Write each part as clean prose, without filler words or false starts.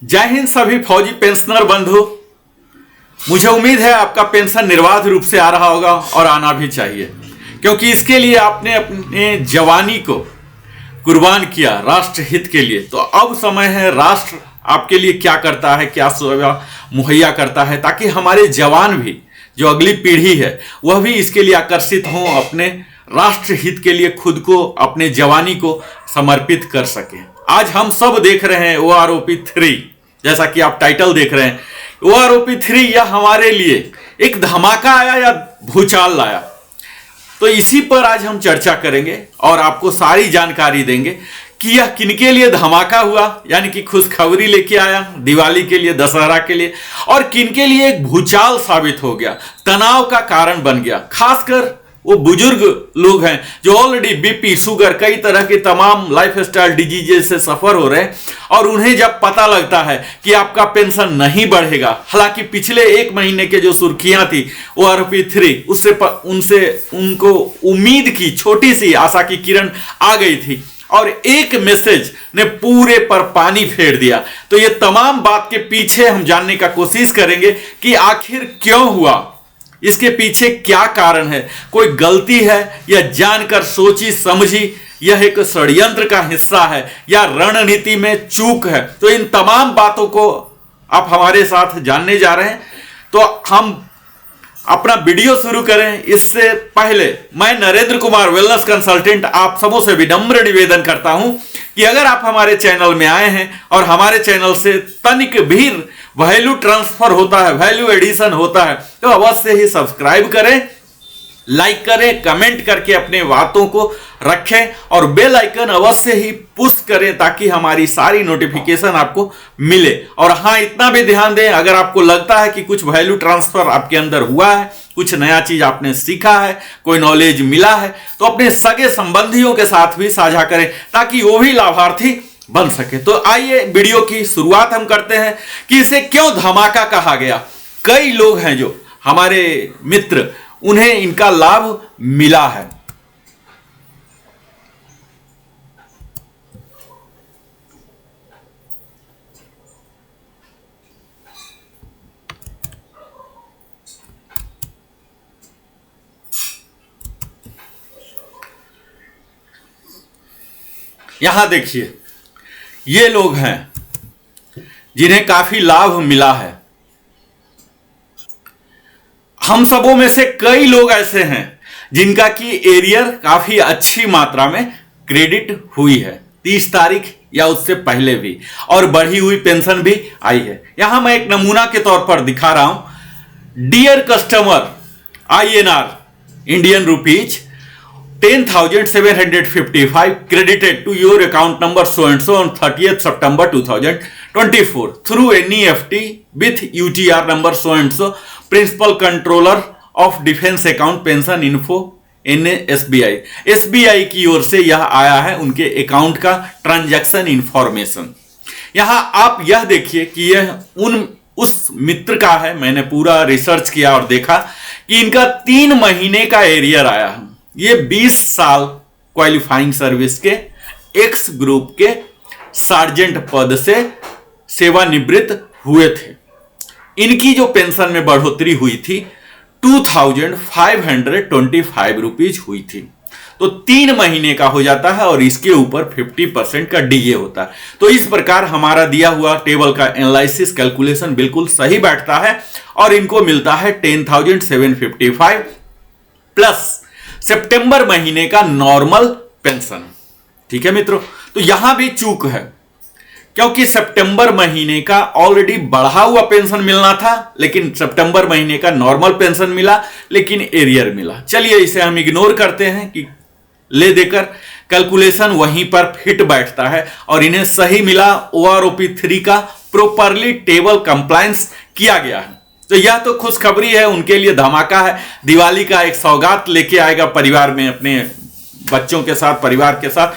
जय हिंद सभी फौजी पेंशनर बंधु। मुझे उम्मीद है आपका पेंशन निर्बाध रूप से आ रहा होगा और आना भी चाहिए, क्योंकि इसके लिए आपने अपने जवानी को कुर्बान किया राष्ट्र हित के लिए। तो अब समय है राष्ट्र आपके लिए क्या करता है, क्या सेवा मुहैया करता है, ताकि हमारे जवान भी, जो अगली पीढ़ी है, वह भी इसके लिए आकर्षित हों, अपने राष्ट्र हित के लिए खुद को, अपने जवानी को समर्पित कर सकें। आज हम सब देख रहे हैं OROP 3, जैसा कि आप टाइटल देख रहे हैं। OROP 3 यह हमारे लिए एक धमाका आया या भूचाल लाया, तो इसी पर आज हम चर्चा करेंगे और आपको सारी जानकारी देंगे कि यह किनके लिए धमाका हुआ, यानी कि खुशखबरी लेके आया दिवाली के लिए, दशहरा के लिए, और किनके लिए एक भूचाल साबित हो गया, तनाव का कारण बन गया। खासकर वो बुजुर्ग लोग हैं जो ऑलरेडी बीपी, शुगर, कई तरह के तमाम लाइफस्टाइल डिजीजेस से सफर हो रहे हैं, और उन्हें जब पता लगता है कि आपका पेंशन नहीं बढ़ेगा, हालांकि पिछले एक महीने के जो सुर्खियां थी OROP 3, उनसे उनको उम्मीद की छोटी सी आशा की किरण आ गई थी, और एक मैसेज ने पूरे पर पानी फेर दिया। तो ये तमाम बात के पीछे हम जानने का कोशिश करेंगे कि आखिर क्यों हुआ, इसके पीछे क्या कारण है, कोई गलती है या जानकर सोची समझी यह एक षड्यंत्र का हिस्सा है, या रणनीति में चूक है। तो इन तमाम बातों को आप हमारे साथ जानने जा रहे हैं। तो हम अपना वीडियो शुरू करें इससे पहले मैं नरेंद्र कुमार वेलनेस कंसल्टेंट आप सबों से विनम्र निवेदन करता हूं कि अगर आप हमारे चैनल में आए हैं और हमारे चैनल से तनिक भी वैल्यू ट्रांसफर होता है, वैल्यू एडिशन होता है, तो अवश्य ही सब्सक्राइब करें, लाइक करें, कमेंट करके अपने बातों को रखें और बेल आइकन अवश्य ही पुश करें, ताकि हमारी सारी नोटिफिकेशन आपको मिले। और हाँ, इतना भी ध्यान दें, अगर आपको लगता है कि कुछ वैल्यू ट्रांसफर आपके अंदर हुआ है, कुछ नया चीज आपने सीखा है, कोई नॉलेज मिला है, तो अपने सगे संबंधियों के साथ भी साझा करें, ताकि वो भी लाभार्थी बन सके। तो आइए वीडियो की शुरुआत हम करते हैं कि इसे क्यों धमाका कहा गया। कई लोग हैं जो हमारे मित्र, उन्हें इनका लाभ मिला है। यहां देखिए, ये लोग हैं जिन्हें काफी लाभ मिला है। हम सबों में से कई लोग ऐसे हैं जिनका की एरियर काफी अच्छी मात्रा में क्रेडिट हुई है, 30 तारीख या उससे पहले भी, और बढ़ी हुई पेंशन भी आई है। यहां मैं एक नमूना के तौर पर दिखा रहा हूं। Dear customer, INR Indian rupees 10,755 credited to your account number so and so on 30th September 2024 through NEFT with UTR number so and so, Principal Controller of Defense Account Pension Info NSBI। SBI की ओर से यह आया है, उनके account का transaction information. यहां आप यह देखिए कि यह उस मित्र का है। मैंने पूरा रिसर्च किया और देखा कि इनका 3 महीने का एरियर आया है। ये 20 साल क्वालिफाइंग सर्विस के एक्स ग्रुप के सार्जेंट पद से सेवानिवृत्त हुए थे। इनकी जो पेंशन में बढ़ोतरी हुई थी 2,525 रुपीज हुई थी। तो 3 महीने का हो जाता है और इसके ऊपर 50% का DA होता है। तो इस प्रकार हमारा दिया हुआ टेबल का एनालिसिस, कैलकुलेशन बिल्कुल सही बैठता है, और इनको मिलता है 10,755 प्लस सितंबर महीने का नॉर्मल पेंशन। ठीक है मित्रों, तो यहां भी चूक है, क्योंकि सितंबर महीने का ऑलरेडी बढ़ा हुआ पेंशन मिलना था, लेकिन सितंबर महीने का नॉर्मल पेंशन मिला, लेकिन एरियर मिला। चलिए इसे हम इग्नोर करते हैं कि ले देकर कैलकुलेशन वहीं पर फिट बैठता है और इन्हें सही मिला। OROP 3 का प्रॉपरली टेबल कंप्लायंस किया गया है। तो यह तो खुशखबरी है, उनके लिए धमाका है। दिवाली का एक सौगात लेके आएगा परिवार में, अपने बच्चों के साथ, परिवार के साथ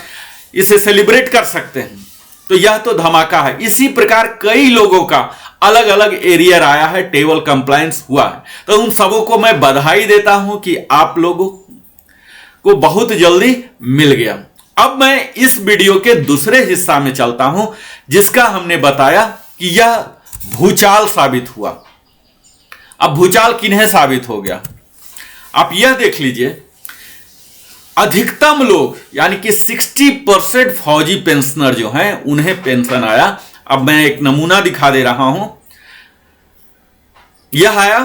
इसे सेलिब्रेट कर सकते हैं। तो यह तो धमाका है। इसी प्रकार कई लोगों का अलग अलग एरियर आया है, टेबल कंप्लायंस हुआ है। तो उन सबों को मैं बधाई देता हूं कि आप लोगों को बहुत जल्दी मिल गया। अब मैं इस वीडियो के दूसरे हिस्सा में चलता हूं, जिसका हमने बताया कि यह भूचाल साबित हुआ। अब भूचाल किन्हें साबित हो गया, आप यह देख लीजिए, अधिकतम लोग यानी कि 60% फौजी पेंशनर जो हैं उन्हें पेंशन आया। अब मैं एक नमूना दिखा दे रहा हूं। यह आया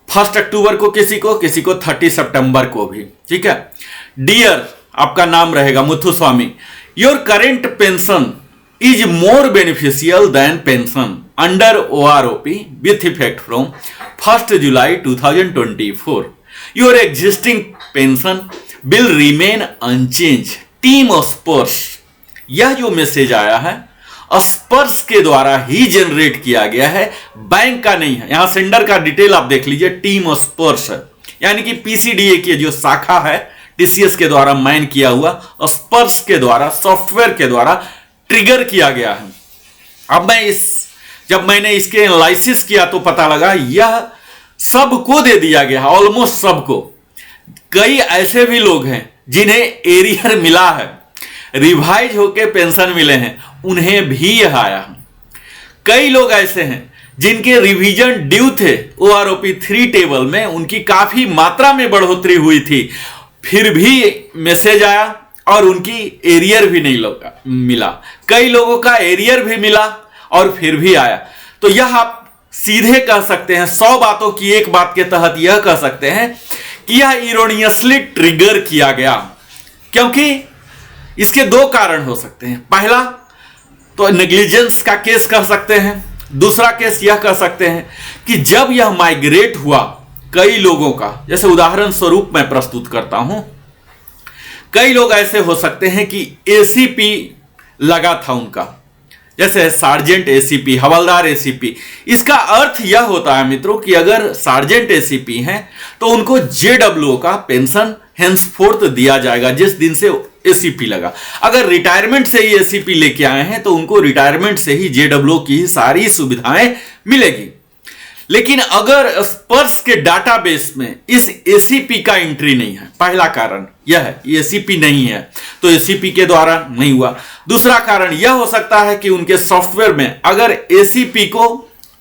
1 अक्टूबर को किसी को 30 सितंबर को भी, ठीक है। डियर आपका नाम रहेगा Muthuswamy, your current pension is more beneficial than pension under OROP with effect from 1 July 2024. Your existing pension will remain unchanged. Team स्पर्श, यह जो मैसेज आया है स्पर्श के द्वारा ही जनरेट किया गया है, बैंक का नहीं है। यहां सेंडर का डिटेल आप देख लीजिए, टीम स्पर्श यानी कि PCDA की जो शाखा है TCS के द्वारा मैन किया हुआ, स्पर्श के द्वारा सॉफ्टवेयर के द्वारा ट्रिगर किया गया है। अब जब मैंने इसके एनालिसिस किया तो पता लगा यह सबको दे दिया गया है, ऑलमोस्ट सबको। कई ऐसे भी लोग हैं जिन्हें एरियर मिला है, रिवाइज होके पेंशन मिले हैं, उन्हें भी यह आया है। कई लोग ऐसे हैं जिनके रिवीजन ड्यू थे OROP 3 टेबल में, उनकी काफी मात्रा में बढ़ोतरी हुई थी, फिर भी मैसेज आया और उनकी एरियर भी नहीं मिला। कई लोगों का एरियर भी मिला और फिर भी आया। तो यह आप सीधे कह सकते हैं, 100 बातों की एक बात के तहत यह कह सकते हैं कि यह इरोनियसली ट्रिगर किया गया, क्योंकि इसके 2 कारण हो सकते हैं। पहला तो नेग्लिजेंस का केस कह सकते हैं, दूसरा केस यह कह सकते हैं कि जब यह माइग्रेट हुआ कई लोगों का, जैसे उदाहरण स्वरूप मैं प्रस्तुत करता हूं, कई लोग ऐसे हो सकते हैं कि ACP लगा था उनका, जैसे सार्जेंट ACP, हवलदार ACP। इसका अर्थ यह होता है मित्रों कि अगर सार्जेंट ACP हैं तो उनको JWO का पेंशन हेंसफोर्थ दिया जाएगा जिस दिन से ACP लगा। अगर रिटायरमेंट से ही ACP लेके आए हैं तो उनको रिटायरमेंट से ही JWO की सारी सुविधाएं मिलेगी। लेकिन अगर स्पर्श के डाटाबेस में इस ACP का एंट्री नहीं है, पहला कारण यह है ACP नहीं है तो ACP के द्वारा नहीं हुआ। दूसरा कारण यह हो सकता है कि उनके सॉफ्टवेयर में अगर ACP को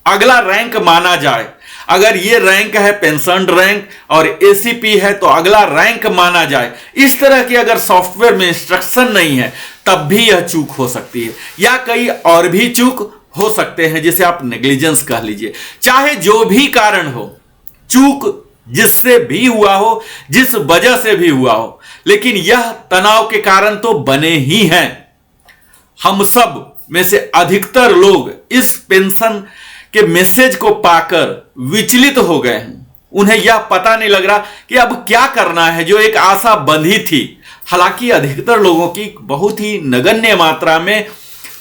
अगला रैंक माना जाए, अगर ये रैंक है पेंशन रैंक और ACP है तो अगला रैंक माना जाए, इस तरह की अगर सॉफ्टवेयर में इंस्ट्रक्शन नहीं है तब भी यह चूक हो सकती है, या कई और भी चूक हो सकते हैं जिसे आप नेग्लिजेंस कह लीजिए। चाहे जो भी कारण हो, चूक जिससे भी हुआ हो, जिस वजह से भी हुआ हो, लेकिन यह तनाव के कारण तो बने ही हैं। हम सब में से अधिकतर लोग इस पेंशन के मैसेज को पाकर विचलित हो गए हैं। उन्हें यह पता नहीं लग रहा कि अब क्या करना है, जो एक आशा बंधी थी। हालांकि अधिकतर लोगों की बहुत ही नगण्य मात्रा में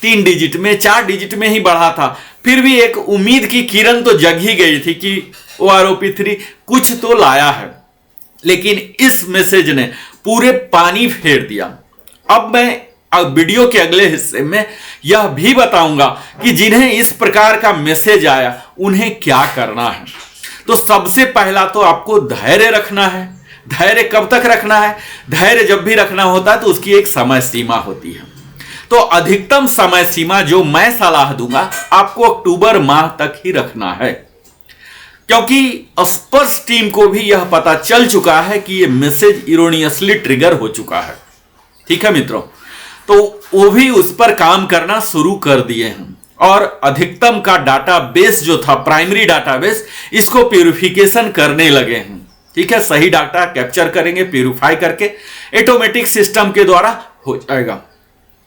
3 डिजिट में 4 डिजिट में ही बढ़ा था, फिर भी एक उम्मीद की किरण तो जग ही गई थी कि OROP 3 कुछ तो लाया है। लेकिन इस मैसेज ने पूरे पानी फेर दिया। अब मैं वीडियो के अगले हिस्से में यह भी बताऊंगा कि जिन्हें इस प्रकार का मैसेज आया उन्हें क्या करना है। तो सबसे पहला तो आपको धैर्य रखना है। धैर्य कब तक रखना है? धैर्य जब भी रखना होता है तो उसकी एक समय सीमा होती है। तो अधिकतम समय सीमा जो मैं सलाह दूंगा आपको अक्टूबर माह तक ही रखना है, क्योंकि स्पर्श टीम को भी यह पता चल चुका है कि यह मैसेज इरोनियसली ट्रिगर हो चुका है। ठीक है मित्रों, तो वो भी उस पर काम करना शुरू कर दिए हैं और अधिकतम का डाटाबेस जो था प्राइमरी डाटाबेस, इसको प्यूरिफिकेशन करने लगे हैं। ठीक है, सही डाटा कैप्चर करेंगे, प्यूरिफाई करके ऑटोमेटिक सिस्टम के द्वारा हो जाएगा।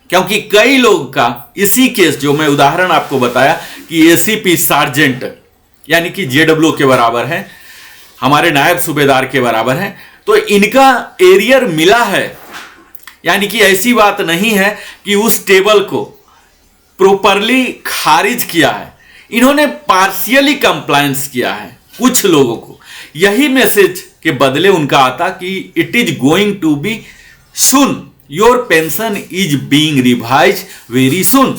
क्योंकि कई लोग का इसी केस जो मैं उदाहरण आपको बताया कि ACP सार्जेंट यानी कि JWO के बराबर है, हमारे नायब सूबेदार के बराबर है, तो इनका एरियर मिला है। यानी कि ऐसी बात नहीं है कि उस टेबल को प्रॉपरली खारिज किया है, इन्होंने पार्शियली कंप्लायंस किया है। कुछ लोगों को यही मैसेज के बदले उनका आता कि it is going to be soon, your pension is being revise very soon,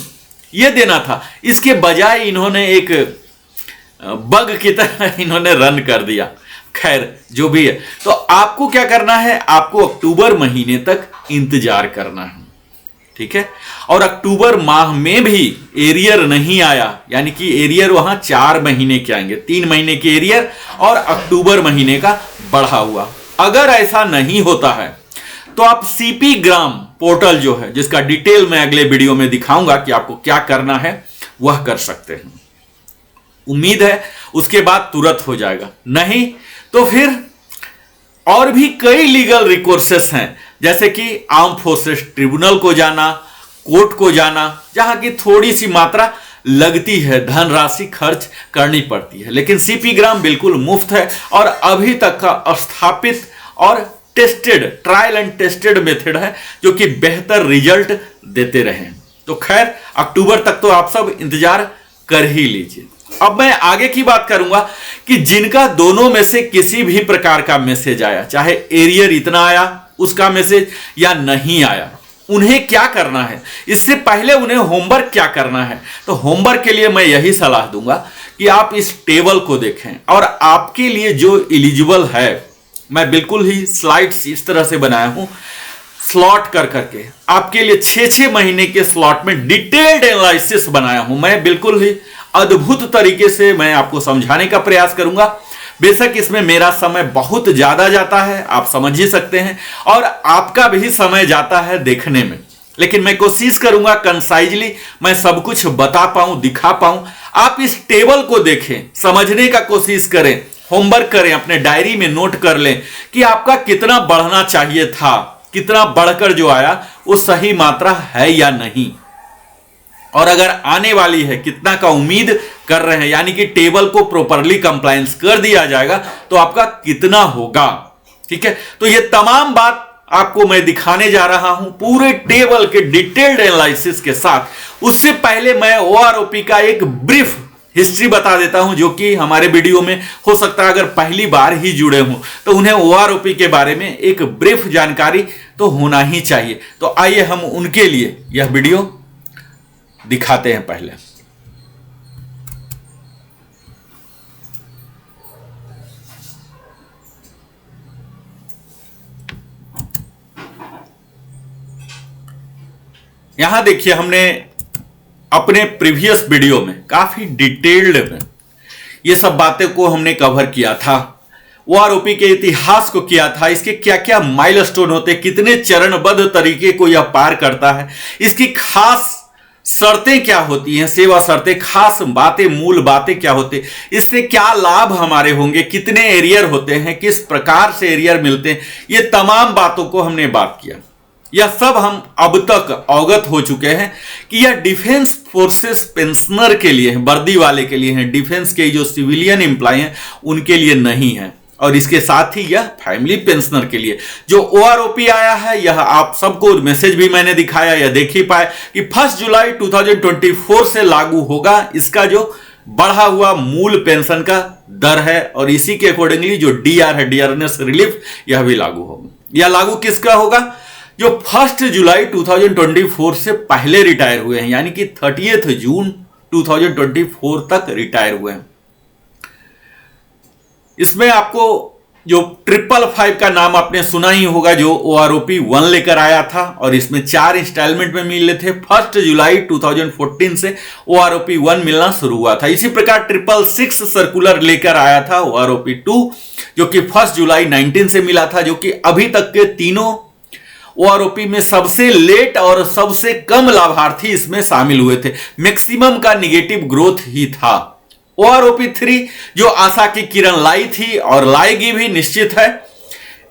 यह देना था। इसके बजाय इन्होंने एक बग की तरह इन्होंने रन कर दिया। खैर जो भी है, तो आपको क्या करना है, आपको अक्टूबर महीने तक इंतजार करना है। ठीक है। और अक्टूबर माह में भी एरियर नहीं आया, यानी कि एरियर वहां 4 महीने के आएंगे, 3 महीने के एरियर और अक्टूबर महीने का बढ़ा हुआ। अगर ऐसा नहीं होता है तो आप सीपी ग्राम पोर्टल जो है, जिसका डिटेल मैं अगले वीडियो में दिखाऊंगा कि आपको क्या करना है, वह कर सकते हैं। उम्मीद है उसके बाद तुरंत हो जाएगा, नहीं तो फिर और भी कई लीगल रिकोर्सेस हैं, जैसे कि आर्म फोर्सेस ट्रिब्यूनल को जाना, कोर्ट को जाना, जहां की थोड़ी सी मात्रा लगती है, धनराशि खर्च करनी पड़ती है। लेकिन सीपी ग्राम बिल्कुल मुफ्त है और अभी तक का स्थापित और tested, trial and tested method है, जो कि बेहतर रिजल्ट देते रहे। तो खैर, अक्टूबर तक तो आप सब इंतजार कर ही लीजिए। अब मैं आगे की बात करूंगा कि जिनका दोनों में से किसी भी प्रकार का मैसेज आया, चाहे एरियर इतना आया उसका मैसेज या नहीं आया, उन्हें क्या करना है, इससे पहले उन्हें होमवर्क क्या करना है। तो होमवर्क के लिए मैं यही सलाह दूंगा कि आप इस टेबल को देखें और आपके लिए जो एलिजिबल है, मैं बिल्कुल ही स्लाइड्स इस तरह से बनाया हूं, स्लॉट कर करके आपके लिए 6-6 महीने के स्लॉट में डिटेल्ड एनालिसिस बनाया हूं। मैं बिल्कुल ही अद्भुत तरीके से मैं आपको समझाने का प्रयास करूंगा। बेशक इसमें मेरा समय बहुत ज्यादा जाता है, आप समझ ही सकते हैं, और आपका भी समय जाता है देखने में, लेकिन मैं कोशिश करूंगा कंसाइजली मैं सब कुछ बता पाऊं, दिखा पाऊं। आप इस टेबल को देखें, समझने का कोशिश करें, होमवर्क करें, अपने डायरी में नोट कर लें कि आपका कितना बढ़ना चाहिए था, कितना बढ़कर जो आया वो सही मात्रा है या नहीं, और अगर आने वाली है कितना का उम्मीद कर रहे हैं, यानी कि टेबल को प्रॉपरली कंप्लायंस कर दिया जाएगा तो आपका कितना होगा। ठीक है, तो ये तमाम बात आपको मैं दिखाने जा रहा हूं पूरे टेबल के डिटेल्ड एनालिसिस के साथ। उससे पहले मैं ओआरओपी का एक ब्रीफ हिस्ट्री बता देता हूं, जो कि हमारे वीडियो में हो सकता है अगर पहली बार ही जुड़े हों तो उन्हें ओआरओपी के बारे में एक ब्रीफ जानकारी तो होना ही चाहिए। तो आइए हम उनके लिए यह वीडियो दिखाते हैं। पहले यहां देखिए, हमने अपने प्रीवियस वीडियो में काफी डिटेल्ड में ये सब बातें को हमने कवर किया था। ओआरओपी के इतिहास को किया था, इसके क्या क्या माइलस्टोन होते, कितने चरणबद्ध तरीके को यह पार करता है, इसकी खास शर्तें क्या होती हैं, सेवा शर्तें, खास बातें, मूल बातें क्या होते, इससे क्या लाभ हमारे होंगे, कितने एरियर होते हैं, किस प्रकार से एरियर मिलते हैं, ये तमाम बातों को हमने बात किया। यह सब हम अब तक अवगत हो चुके हैं कि यह डिफेंस फोर्सेस पेंशनर के लिए है, वर्दी वाले के लिए है, डिफेंस के जो सिविलियन एम्प्लॉय हैं उनके लिए नहीं है। और इसके साथ ही यह फैमिली पेंशनर के लिए जो ओआरओपी आया है, यह आप सबको मैसेज भी मैंने दिखाया, यह देख ही पाए कि 1 जुलाई 2024 से लागू होगा इसका जो बढ़ा हुआ मूल पेंशन का दर है, और इसी के अकॉर्डिंगली जो डीआर है, डियरनेस रिलीफ, यह भी लागू होगा। यह लागू किसका होगा? जो 1 जुलाई 2024 से पहले रिटायर हुए हैं, यानी कि 30 जून 2024 तक रिटायर हुए हैं। इसमें आपको जो 555 का नाम आपने सुना ही होगा, जो ओआरओपी 1 लेकर आया था, और इसमें 4 इंस्टॉलमेंट में मिले थे। 1 जुलाई 2014 से ओआरओपी 1 मिलना शुरू हुआ था। इसी प्रकार 666 सर्कुलर लेकर आया था ओआरओपी 2, जो कि 1 जुलाई 19 से मिला था, जो कि अभी तक के तीनों ओआरओपी में सबसे लेट और सबसे कम लाभार्थी इसमें शामिल हुए थे। मैक्सिमम का निगेटिव ग्रोथ ही था। ओआरओपी 3 जो आशा की किरण लाई थी और लाएगी भी, निश्चित है।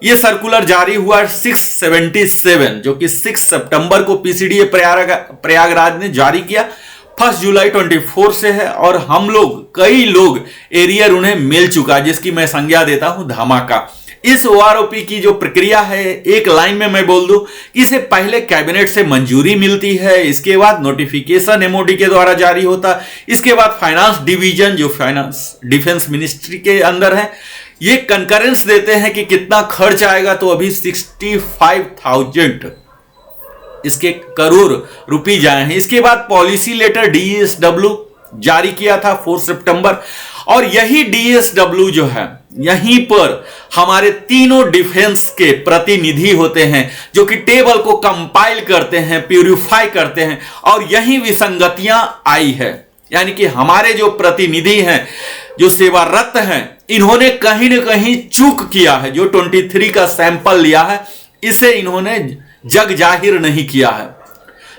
यह सर्कुलर जारी हुआ 677, जो कि 6 सितंबर को पीसीडीए प्रयागराज ने जारी किया। 1 जुलाई 24 से है, और हम लोग, कई लोग एरियर उन्हें मिल चुका, जिसकी मैं संज्ञा देता हूं धमाका। इस ओआरओपी की जो प्रक्रिया है, एक लाइन में मैं बोल दूं कि इसे पहले कैबिनेट से मंजूरी मिलती है, इसके बाद नोटिफिकेशन एमओडी के द्वारा जारी होता, इसके बाद फाइनेंस डिवीजन, जो फाइनेंस डिफेंस मिनिस्ट्री के अंदर है, ये कंकरेंस देते हैं कि कितना खर्च आएगा। तो अभी 65,000 इसके करोड़ रुपये जाए हैं। इसके बाद पॉलिसी लेटर डीएसडब्ल्यू जारी किया था 4 सितंबर, और यही डीएसडब्ल्यू जो है यहीं पर हमारे तीनों डिफेंस के प्रतिनिधि होते हैं जो कि टेबल को कंपाइल करते हैं, प्यूरिफाई करते हैं, और यही विसंगतियां आई है। यानी कि हमारे जो प्रतिनिधि हैं, जो सेवारत हैं, इन्होंने कहीं ना कहीं चूक किया है। जो 23 का सैंपल लिया है, इसे इन्होंने जग जाहिर नहीं किया है।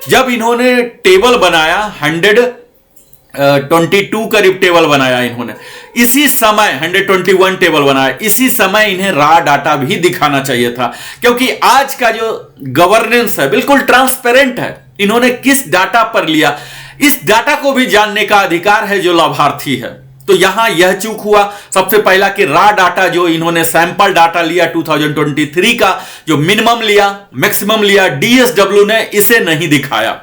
जब इन्होंने टेबल बनाया 122 करीब टेबल बनाया इन्होंने, इसी समय 121 टेबल बनाया, इसी समय इन्हें रॉ डाटा भी दिखाना चाहिए था, क्योंकि आज का जो गवर्नेंस है बिल्कुल ट्रांसपेरेंट है। इन्होंने किस डाटा पर लिया, इस डाटा को भी जानने का अधिकार है जो लाभार्थी है। तो यहां यह चूक हुआ। सबसे पहला कि रॉ डाटा जो इन्होंने सैंपल डाटा लिया 2023 का, जो मिनिमम लिया, मैक्सिमम लिया, डीएसडब्ल्यू ने इसे नहीं दिखाया,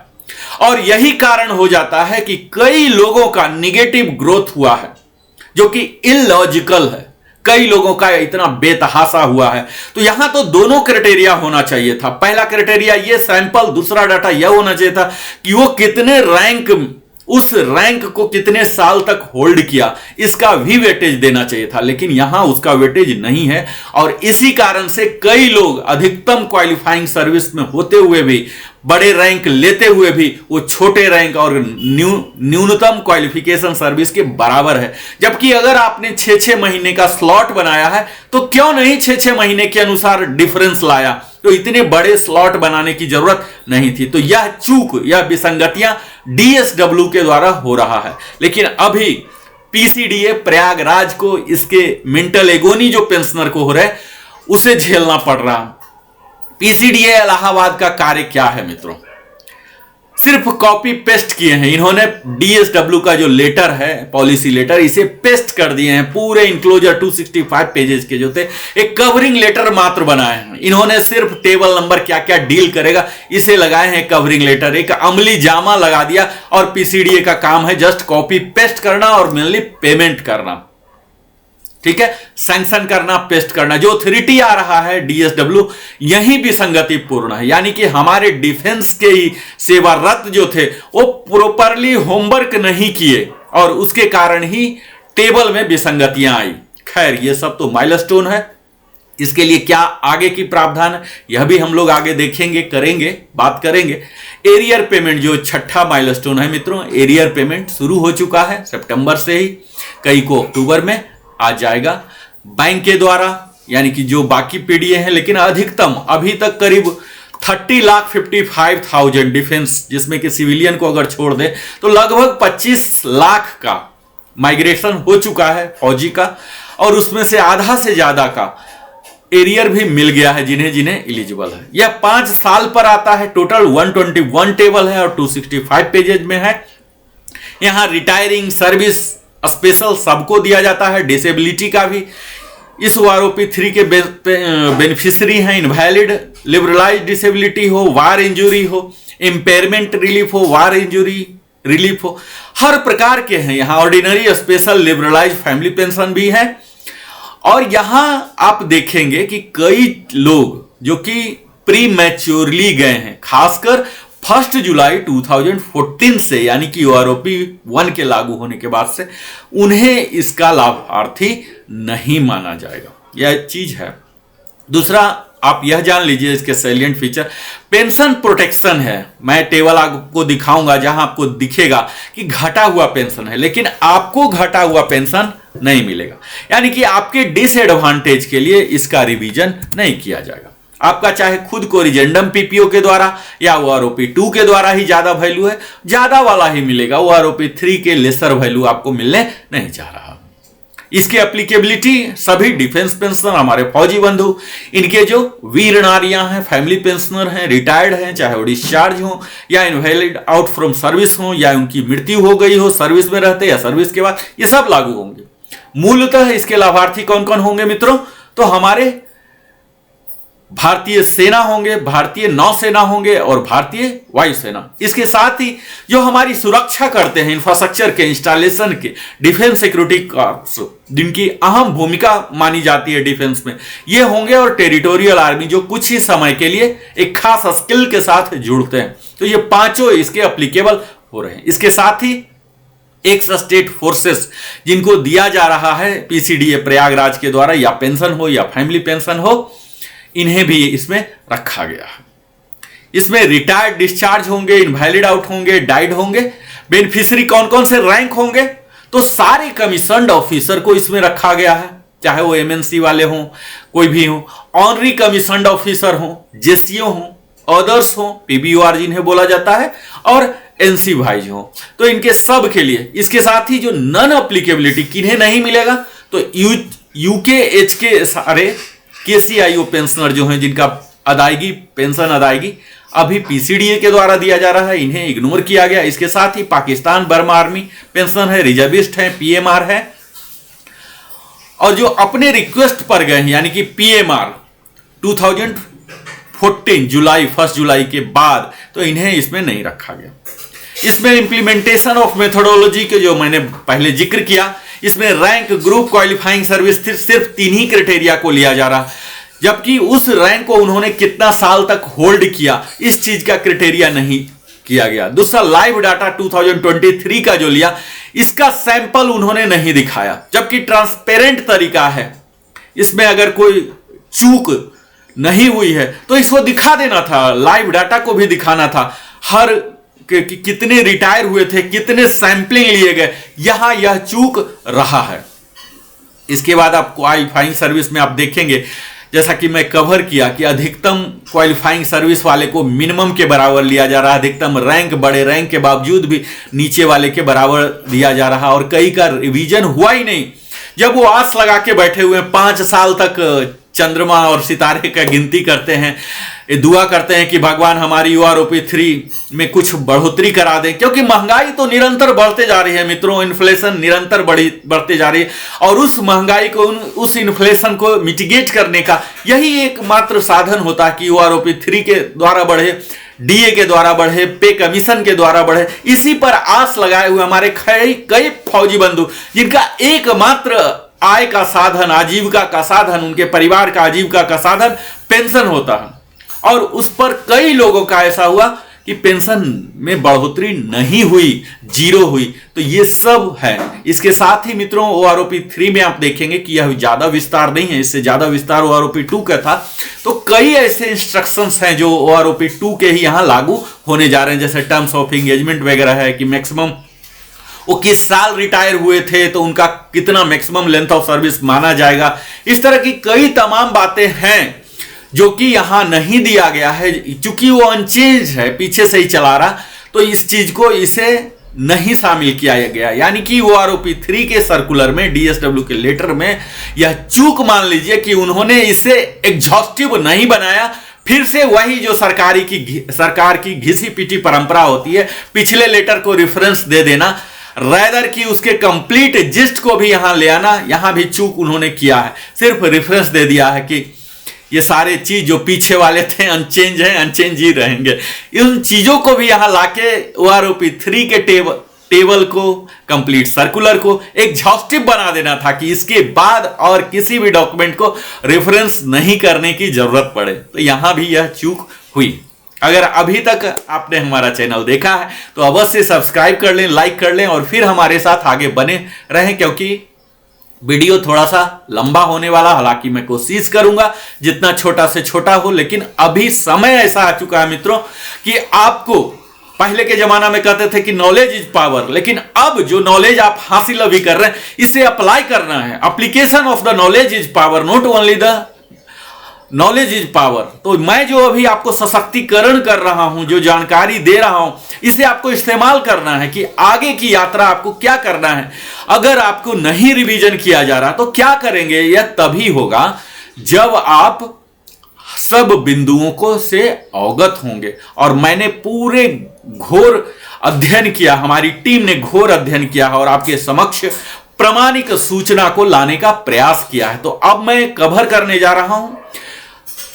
और यही कारण हो जाता है कि कई लोगों का निगेटिव ग्रोथ हुआ है जो कि इलॉजिकल है। कई लोगों का इतना बेतहासा हुआ है। तो यहां तो दोनों क्राइटेरिया होना चाहिए था। पहला क्राइटेरिया ये सैंपल, दूसरा डाटा यह होना चाहिए था कि वो कितने रैंक, उस रैंक को कितने साल तक होल्ड किया, इसका भी वेटेज देना चाहिए था। लेकिन यहां उसका वेटेज नहीं है, और इसी कारण से कई लोग अधिकतम क्वालिफाइंग सर्विस में होते हुए भी, बड़े रैंक लेते हुए भी, वो छोटे रैंक और न्यूनतम क्वालिफिकेशन सर्विस के बराबर है। जबकि अगर आपने 6-6 महीने का स्लॉट बनाया है तो क्यों नहीं 6-6 महीने के अनुसार डिफरेंस लाया? तो इतने बड़े स्लॉट बनाने की जरूरत नहीं थी। तो यह चूक, यह विसंगतियां डीएसडब्ल्यू के द्वारा हो रहा है। लेकिन अभी पीसीडीए प्रयागराज को इसके मेंटल एगोनी जो पेंशनर को हो रहा है उसे झेलना पड़ रहा। पीसीडीए इलाहाबाद का कार्य क्या है मित्रों? सिर्फ कॉपी पेस्ट किए हैं इन्होंने। डीएसडब्ल्यू का जो लेटर है, पॉलिसी लेटर, इसे पेस्ट कर दिए हैं। पूरे इंक्लोजर 265 पेजेस के जो थे, एक कवरिंग लेटर मात्र बनाए हैं इन्होंने। सिर्फ टेबल नंबर क्या क्या डील करेगा इसे लगाए हैं कवरिंग लेटर, एक अमली जामा लगा दिया। और पीसीडीए का काम है जस्ट कॉपी पेस्ट करना और मेनली पेमेंट करना, ठीक है, सैंक्शन करना, पेस्ट करना। जो अथॉरिटी आ रहा है डीएसडब्ल्यू, यही भी संगतिपूर्ण है। यानी कि हमारे डिफेंस के ही सेवारत जो थे वो प्रॉपरली होमवर्क नहीं किए, और उसके कारण ही टेबल में विसंगतियां आई। खैर, ये सब तो माइलस्टोन है। इसके लिए क्या आगे की प्रावधान है यह भी हम लोग आगे देखेंगे, करेंगे, बात करेंगे। एरियर पेमेंट जो छठा माइलस्टोन है मित्रों, एरियर पेमेंट शुरू हो चुका है सितंबर से ही, कई को अक्टूबर में आ जाएगा बैंक के द्वारा, यानी कि जो बाकी पीडीए हैं। लेकिन अधिकतम अभी तक करीब 30,55,000 डिफेंस, जिसमें कि सिविलियन को अगर छोड़ दे तो लगभग 25 लाख का माइग्रेशन हो चुका है फौजी का, और उसमें से आधा से ज्यादा का एरियर भी मिल गया है जिन्हें जिन्हें एलिजिबल है। यह 5 साल पर आता है। टोटल 121 टेबल है और 265 पेजेज में है। यहां रिटायरिंग, सर्विस, स्पेशल सबको दिया जाता है, डिसेबिलिटी का भी। इस ओआरओपी 3 के बेनिफिशियरी हैं इनवैलिड, लिबरलाइज डिसेबिलिटी हो, वार इंजरी हो, इंपेयरमेंट रिलीफ हो, वार इंजरी रिलीफ हो, हर प्रकार के हैं यहाँ। Ordinary, special, liberalise family pension भी है। और यहां आप देखेंगे कि कई लोग जो कि प्री मैच्योरली गए हैं, खासकर 1 जुलाई 2014 से, यानी कि ओआरओपी 1 के लागू होने के बाद से, उन्हें इसका लाभार्थी नहीं माना जाएगा। यह चीज है। दूसरा, आप यह जान लीजिए इसके सैलिएंट फीचर, पेंशन प्रोटेक्शन है। मैं टेबल आपको दिखाऊंगा जहां आपको दिखेगा कि घटा हुआ पेंशन है, लेकिन आपको घटा हुआ पेंशन नहीं मिलेगा। यानी कि आपके डिसएडवांटेज के लिए इसका रिवीजन नहीं किया जाएगा। आपका चाहे खुद को रिजेंडम पीपीओ के द्वारा या ओआरओपी 2 के द्वारा ही ज्यादा वैल्यू है, ज्यादा वाला ही मिलेगा। ओआरओपी 3 के लेसर वैल्यू आपको मिलने नहीं जा रहा। इसकी एप्लीकेबिलिटी सभी डिफेंस पेंशनर, हमारे फौजी बंधु, इनके जो वीर नारियां हैं, फैमिली पेंशनर हैं, रिटायर्ड हैं, चाहे वो डिस्चार्ज हो या इनवैलिड आउट फ्रॉम सर्विस हो, या उनकी मृत्यु हो गई हो सर्विस में रहते या सर्विस के बाद, ये सब लागू होंगे। मूलतः इसके लाभार्थी कौन कौन होंगे मित्रों? तो हमारे भारतीय सेना होंगे, भारतीय नौसेना होंगे और भारतीय वायुसेना। इसके साथ ही जो हमारी सुरक्षा करते हैं, इंफ्रास्ट्रक्चर के इंस्टॉलेशन के, डिफेंस सिक्योरिटी कॉर्प्स, जिनकी अहम भूमिका मानी जाती है डिफेंस में, ये होंगे। और टेरिटोरियल आर्मी, जो कुछ ही समय के लिए एक खास स्किल के साथ जुड़ते हैं। तो ये पांचों इसके एप्लीकेबल हो रहे हैं। इसके साथ ही एक्स स्टेट फोर्सेस जिनको दिया जा रहा है पीसीडीए प्रयागराज के द्वारा, या पेंशन हो या फैमिली पेंशन हो, इन्हें भी इसमें रखा गया है। इसमें रिटायर्ड डिस्चार्ज होंगे, इनवैलिड आउट होंगे, डाइड होंगे। बेनिफिशियरी कौन कौन से रैंक होंगे, तो सारे कमीशन्ड ऑफिसर को इसमें रखा गया है, चाहे वो एमएनसी वाले हों, कोई भी हो, ऑनरी कमीशन्ड ऑफिसर हो, जेसीओ हो, अदर्स हो, पीबीओआर जिन्हें बोला जाता है, और एनसी वाइज हो। तो इनके सब के लिए, इसके साथ ही जो नॉन अप्लीकेबिलिटी किन्हें नहीं मिलेगा, तो यूकेएच के सारे केसीआईओ पेंशनर जो हैं, जिनका अदायगी पेंशन अदायगी अभी पीसीडीए के द्वारा दिया जा रहा है, इन्हें इग्नोर किया गया। इसके साथ ही पाकिस्तान बर्मा आर्मी पेंशन है, रिजर्विस्ट है, पीएमआर है, और जो अपने रिक्वेस्ट पर गए हैं यानी कि पीएमआर 2014 जुलाई 1 जुलाई के बाद, तो इन्हें इसमें नहीं रखा गया। इसमें इंप्लीमेंटेशन ऑफ मेथोडोलॉजी के जो मैंने पहले जिक्र किया, इसमें रैंक, ग्रुप, क्वालिफाइंग सर्विस सिर्फ 3 ही क्राइटेरिया को लिया जा रहा, जबकि उस रैंक को उन्होंने कितना साल तक होल्ड किया, इस चीज का क्राइटेरिया नहीं किया गया। दूसरा, लाइव डाटा 2023 का जो लिया, इसका सैंपल उन्होंने नहीं दिखाया, जबकि ट्रांसपेरेंट तरीका है। इसमें अगर कोई चूक नहीं हुई है तो इसको दिखा देना था, लाइव डाटा को भी दिखाना था, हर कितने रिटायर हुए थे, कितने सैंपलिंग लिए गए, यहां यह चूक रहा है। इसके बाद आप क्वालिफाइंग सर्विस में आप देखेंगे, जैसा कि मैं कवर किया, कि अधिकतम क्वालिफाइंग सर्विस वाले को मिनिमम के बराबर लिया जा रहा है, अधिकतम रैंक, बड़े रैंक के बावजूद भी नीचे वाले के बराबर दिया जा रहा, और कई का रिवीजन हुआ ही नहीं। जब वो आस लगा के बैठे हुए 5 साल तक चंद्रमा और सितारे का गिनती करते हैं, दुआ करते हैं कि भगवान हमारी यूआरओपी 3 में कुछ बढ़ोतरी करा दें, क्योंकि महंगाई तो निरंतर बढ़ते जा रही है मित्रों, इन्फ्लेशन निरंतर बढ़ते जा रही है, और उस महंगाई को, उस इन्फ्लेशन को मिटिगेट करने का यही एकमात्र साधन होता है कि यूआरओपी 3 के द्वारा बढ़े, डीए के द्वारा बढ़े, पे कमीशन के द्वारा बढ़े। इसी पर आस लगाए हुए हमारे कई फौजी बंधु, जिनका एकमात्र आय का साधन, आजीविका का साधन, उनके परिवार का आजीविका का साधन पेंशन होता है, और उस पर कई लोगों का ऐसा हुआ कि पेंशन में बढ़ोतरी नहीं हुई, 0 हुई। तो ये सब है। इसके साथ ही मित्रों, ओआरओपी 3 में आप देखेंगे कि यह ज्यादा विस्तार नहीं है, इससे ज्यादा विस्तार ओआरओपी 2 का था। तो कई ऐसे इंस्ट्रक्शंस हैं जो ओआरओपी 2 के ही यहां लागू होने जा रहे हैं, जैसे टर्म्स ऑफ एंगेजमेंट वगैरह है, कि मैक्सिमम वो किस साल रिटायर हुए थे तो उनका कितना मैक्सिमम लेंथ ऑफ सर्विस माना जाएगा। इस तरह की कई तमाम बातें हैं जो कि यहां नहीं दिया गया है, चूंकि वो अनचेंज है, पीछे से ही चला रहा, तो इस चीज को इसे नहीं शामिल किया गया। यानी कि ओआरओपी 3 के सर्कुलर में, डीएसडब्ल्यू के लेटर में यह चूक मान लीजिए कि उन्होंने इसे एग्जॉस्टिव नहीं बनाया। फिर से वही जो सरकार की घिसी पीटी परंपरा होती है, पिछले लेटर को रेफरेंस दे देना, रैदर की उसके कंप्लीट जिस्ट को भी यहां ले आना, यहां भी चूक उन्होंने किया है। सिर्फ रेफरेंस दे दिया है कि ये सारे चीज जो पीछे वाले थे अनचेंज हैं, अनचेंज ही रहेंगे। इन चीजों को भी यहां लाके ओआरओपी 3 के टेबल को, कंप्लीट सर्कुलर को एग्जॉस्टिव बना देना था कि इसके बाद और किसी भी डॉक्यूमेंट को रेफरेंस नहीं करने की जरूरत पड़े। तो यहां भी यह चूक हुई। अगर अभी तक आपने हमारा चैनल देखा है तो अवश्य सब्सक्राइब कर लें, लाइक कर लें, और फिर हमारे साथ आगे बने रहें, क्योंकि वीडियो थोड़ा सा लंबा होने वाला। हालांकि मैं कोशिश करूंगा जितना छोटा से छोटा हो, लेकिन अभी समय ऐसा आ चुका है मित्रों कि आपको, पहले के जमाना में कहते थे कि नॉलेज इज पावर, लेकिन अब जो नॉलेज आप हासिल अभी कर रहे हैं इसे अप्लाई करना है। Application of the knowledge is power, not only the knowledge is power. तो मैं जो अभी आपको सशक्तिकरण कर रहा हूं, जो जानकारी दे रहा हूं, इसे आपको इस्तेमाल करना है कि आगे की यात्रा आपको क्या करना है। अगर आपको नहीं रिवीजन किया जा रहा तो क्या करेंगे? यह तभी होगा जब आप सब बिंदुओं को से अवगत होंगे। और मैंने पूरे घोर अध्ययन किया, हमारी टीम ने घोर अध्ययन किया और आपके समक्ष प्रामाणिक सूचना को लाने का प्रयास किया है। तो अब मैं कवर करने जा रहा हूं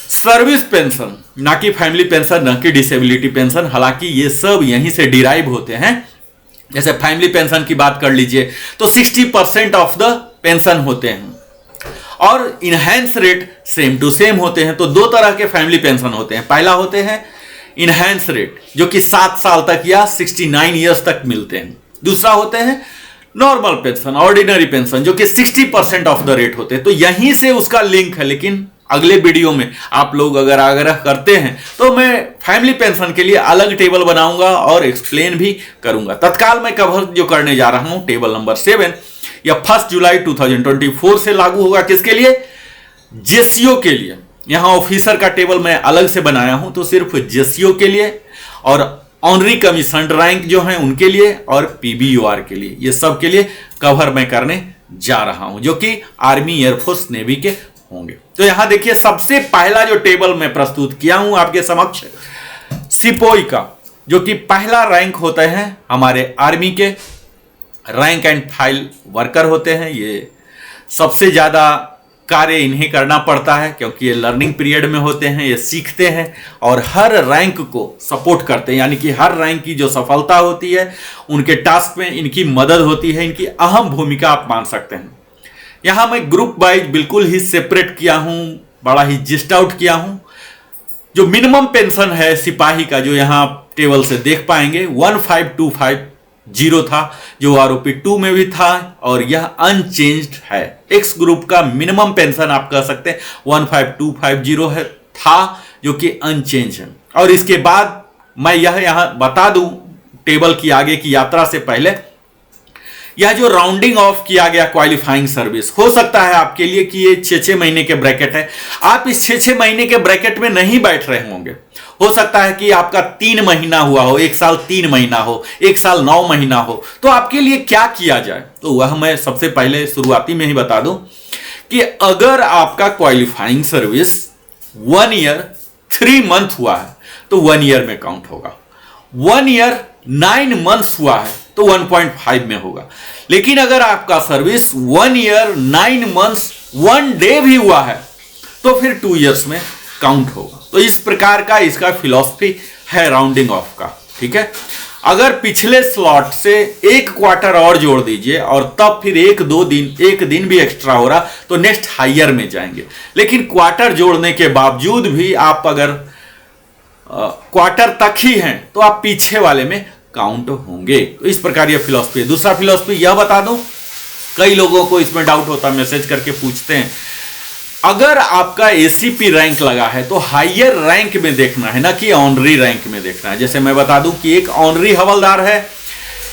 सर्विस पेंशन, ना कि फैमिली पेंशन, ना कि डिसेबिलिटी पेंशन। हालांकि ये सब यहीं से डिराइव होते हैं। जैसे फैमिली पेंशन की बात कर लीजिए तो 60% ऑफ द पेंशन होते हैं, और enhance rate same to same होते हैं। तो 2 तरह के फैमिली पेंशन होते हैं। पहला होते हैं इनहैंस रेट, जो कि 7 साल तक या 69 ईयर्स तक मिलते हैं, दूसरा होते हैं नॉर्मल पेंशन, ऑर्डिनरी पेंशन, जो कि 60% ऑफ द रेट होते हैं। तो यहीं से उसका लिंक है, लेकिन अगले वीडियो में आप लोग अगर आग्रह करते हैं तो मैं फैमिली पेंशन के लिए अलग टेबल बनाऊंगा और एक्सप्लेन भी करूंगा। तत्काल मैं कवर जो करने जा रहा हूं टेबल नंबर 7, यह 1 जुलाई 2024 से लागू होगा। किसके लिए? जेसीओ के लिए। यहां ऑफिसर का टेबल मैं अलग से बनाया हूं, तो सिर्फ जेसीओ के लिए और ऑनरी कमीशन रैंक जो है उनके लिए और पीबीयूआर के लिए, ये सब के लिए कवर मैं करने जा रहा हूं, जो कि आर्मी, एयरफोर्स, नेवी के होंगे। तो यहां देखिए, सबसे पहला जो टेबल मैं प्रस्तुत किया हूं आपके समक्ष, सिपोई का, जो कि पहला रैंक होता है हमारे आर्मी के, रैंक एंड फाइल वर्कर होते हैं। ये सबसे ज्यादा कार्य इन्हें करना पड़ता है, क्योंकि ये लर्निंग पीरियड में होते हैं, ये सीखते हैं और हर रैंक को सपोर्ट करते हैं। यानी कि हर रैंक की जो सफलता होती है, उनके टास्क में इनकी मदद होती है, इनकी अहम भूमिका आप मान सकते हैं। यहां मैं ग्रुप वाइज बिल्कुल ही सेपरेट किया हूं, बड़ा ही जिस्ट आउट किया हूं। जो मिनिमम पेंशन है सिपाही का, जो यहां टेबल से देख पाएंगे, 15250 था, जो आरओपी 2 में भी था, और यह अनचेंज्ड है। एक्स ग्रुप का मिनिमम पेंशन आप कह सकते हैं 15250 है, था, जो कि अनचेंज है। और इसके बाद मैं यह यहां बता दूं टेबल की आगे की यात्रा से पहले, यह जो राउंडिंग ऑफ किया गया क्वालिफाइंग सर्विस, हो सकता है आपके लिए कि ये 6-6 महीने के ब्रैकेट है, आप इस 6-6 महीने के ब्रैकेट में नहीं बैठ रहे होंगे। हो सकता है कि आपका 3 महीना हुआ हो, 1 साल 3 महीना हो, 1 साल 9 महीना हो, तो आपके लिए क्या किया जाए, तो वह मैं सबसे पहले शुरुआती में ही बता दूं कि अगर आपका क्वालिफाइंग सर्विस 1 ईयर 3 मंथ हुआ है तो 1 ईयर में काउंट होगा। 1 ईयर 9 मंथ्स हुआ है तो 1.5 में होगा। लेकिन अगर आपका सर्विस 1 ईयर 9 मंथ्स 1 डे भी हुआ है तो फिर 2 ईयर्स में काउंट होगा। तो इस प्रकार का इसका फिलॉसफी है राउंडिंग ऑफ का, ठीक है। अगर पिछले स्लॉट से 1 क्वार्टर और जोड़ दीजिए और तब फिर 1 दिन भी एक्स्ट्रा हो रहा तो नेक्स्ट हायर में जाएंगे। लेकिन क्वार्टर जोड़ने के बावजूद भी आप अगर क्वार्टर तक ही हैं तो आप पीछे वाले में काउंट होंगे। तो इस प्रकार यह फिलॉसफी है। दूसरा फिलॉसफी यह बता दूं, कई लोगों को इसमें डाउट होता है, मैसेज करके पूछते हैं, अगर आपका एसीपी रैंक लगा है तो हायर रैंक में देखना है, ना कि ऑनरी रैंक में देखना है। जैसे मैं बता दूं कि एक ऑनरी हवलदार है,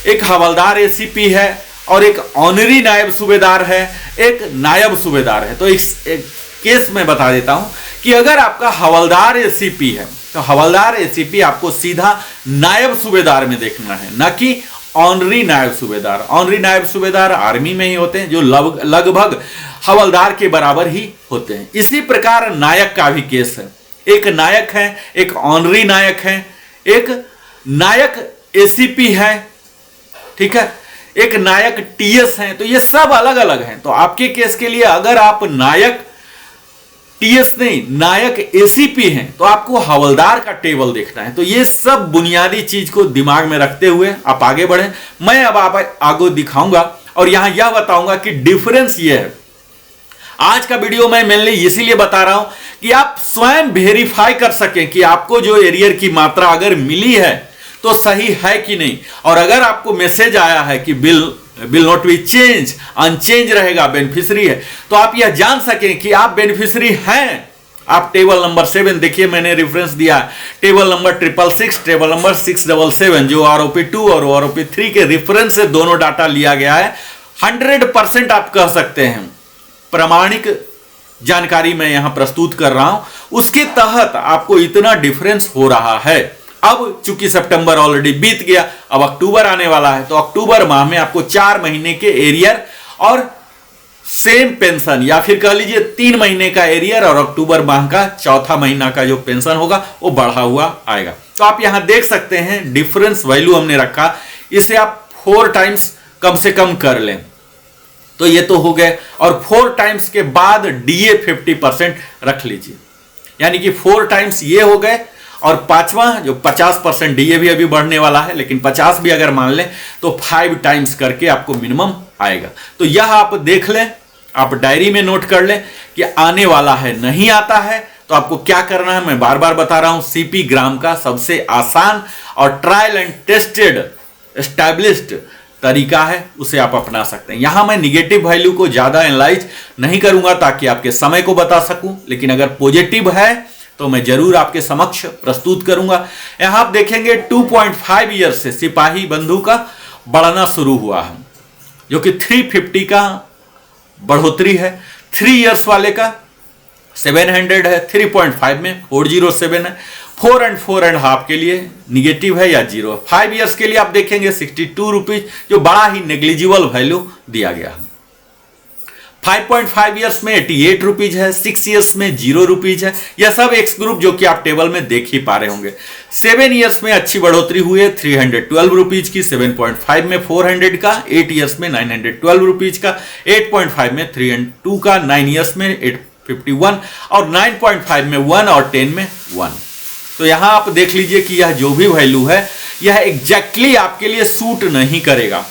एक हवलदार एसीपी है और एक ऑनरी नायब सूबेदार है, एक नायब सूबेदार है। तो एक केस में बता देता हूं कि अगर आपका हवलदार एसीपी है तो हवलदार एसीपी आपको सीधा नायब सूबेदार में देखना है, ना कि ऑनरी नायब सूबेदार। ऑनरी नायब सूबेदार आर्मी में ही होते हैं, जो लगभग हवलदार के बराबर ही होते हैं। इसी प्रकार नायक का भी केस है, एक नायक है, एक ऑनरी नायक है, एक नायक एसीपी है, ठीक है, एक नायक टीएस है। तो ये सब अलग अलग हैं। तो आपके केस के लिए अगर आप नायक टीएस नहीं, नायक एसीपी हैं, तो आपको हवलदार का टेबल देखना है। तो ये सब बुनियादी चीज को दिमाग में रखते हुए आप आगे बढ़े। मैं अब आप आगे दिखाऊंगा और यहां यह बताऊंगा कि डिफरेंस ये है। आज का वीडियो मैं मेनली इसीलिए बता रहा हूं कि आप स्वयं वेरीफाई कर सकें कि आपको जो एरियर की मात्रा अगर मिली है तो सही है कि नहीं। और अगर आपको मैसेज आया है कि will not be change, unchange रहेगा, बेनिफिशियरी है, तो आप यह जान सकें कि आप बेनिफिशियरी हैं। आप टेबल नंबर 7 देखिए, मैंने रेफरेंस दिया टेबल नंबर 666, टेबल नंबर 677, जो आरओपी 2 और आरओपी 3 के रेफरेंस से दोनों डाटा लिया गया है। 100% आप कह सकते हैं प्रमाणिक जानकारी मैं यहां प्रस्तुत कर रहा हूं, उसके तहत आपको इतना डिफरेंस हो रहा है। अब चूंकि सितंबर ऑलरेडी बीत गया, अब अक्टूबर आने वाला है, तो अक्टूबर माह में आपको 4 महीने के एरियर और सेम पेंशन, या फिर कह लीजिए 3 महीने का एरियर और अक्टूबर माह का चौथा महीना का जो पेंशन होगा वो बढ़ा हुआ आएगा। तो आप यहां देख सकते हैं डिफरेंस वैल्यू हमने रखा, इसे आप 4 टाइम्स कम से कम कर लें तो ये तो हो गए, और 4 टाइम्स के बाद डीए 50% रख लीजिए, यानी कि 4 टाइम्स ये हो गए, और 5वां जो 50% डीए भी अभी बढ़ने वाला है, लेकिन 50 भी अगर मान लें तो 5 टाइम्स करके आपको मिनिमम आएगा। तो यह आप देख लें, आप डायरी में नोट कर लें कि आने वाला है। नहीं आता है तो आपको क्या करना है, मैं बार बार बता रहा हूं, सीपी ग्राम का सबसे आसान और ट्रायल एंड टेस्टेड एस्टैब्लिश्ड तरीका है उसे आप अपना सकते हैं। यहां मैं निगेटिव वैल्यू को ज्यादा एनालाइज नहीं करूंगा ताकि आपके समय को बता सकूं, लेकिन अगर पॉजिटिव है तो मैं जरूर आपके समक्ष प्रस्तुत करूंगा। यहां आप देखेंगे 2.5 ईयर से सिपाही बंधु का बढ़ना शुरू हुआ है, जो कि 350 का बढ़ोतरी है। 3 इयर्स वाले का 700 है, 3.5 में 407 है, 4 and 4.5 के लिए निगेटिव है या जीरो। 5 इयर्स के लिए आप देखेंगे 62 रुपीज, जो बड़ा ही नेग्लिजिबल वैल्यू दिया गया है। 5.5 इयर्स में 88 रुपीज है, 6 इयर्स में 0 रुपीज है। यह सब एक्स ग्रुप जो कि आप टेबल में देख ही पा रहे होंगे। 7 इयर्स में अच्छी बढ़ोतरी हुई है 312 रुपीज की, 7.5 में 400 का, 8 इयर्स में 912 रुपीज का, 8.5 में 302 का, 9 इयर्स में 851 और 9.5 में 1 और 10 में 1। तो यहां आप देख लीजिए कि यह जो भी वैल्यू है यह एग्जैक्टली आपके लिए सूट नहीं करेगा,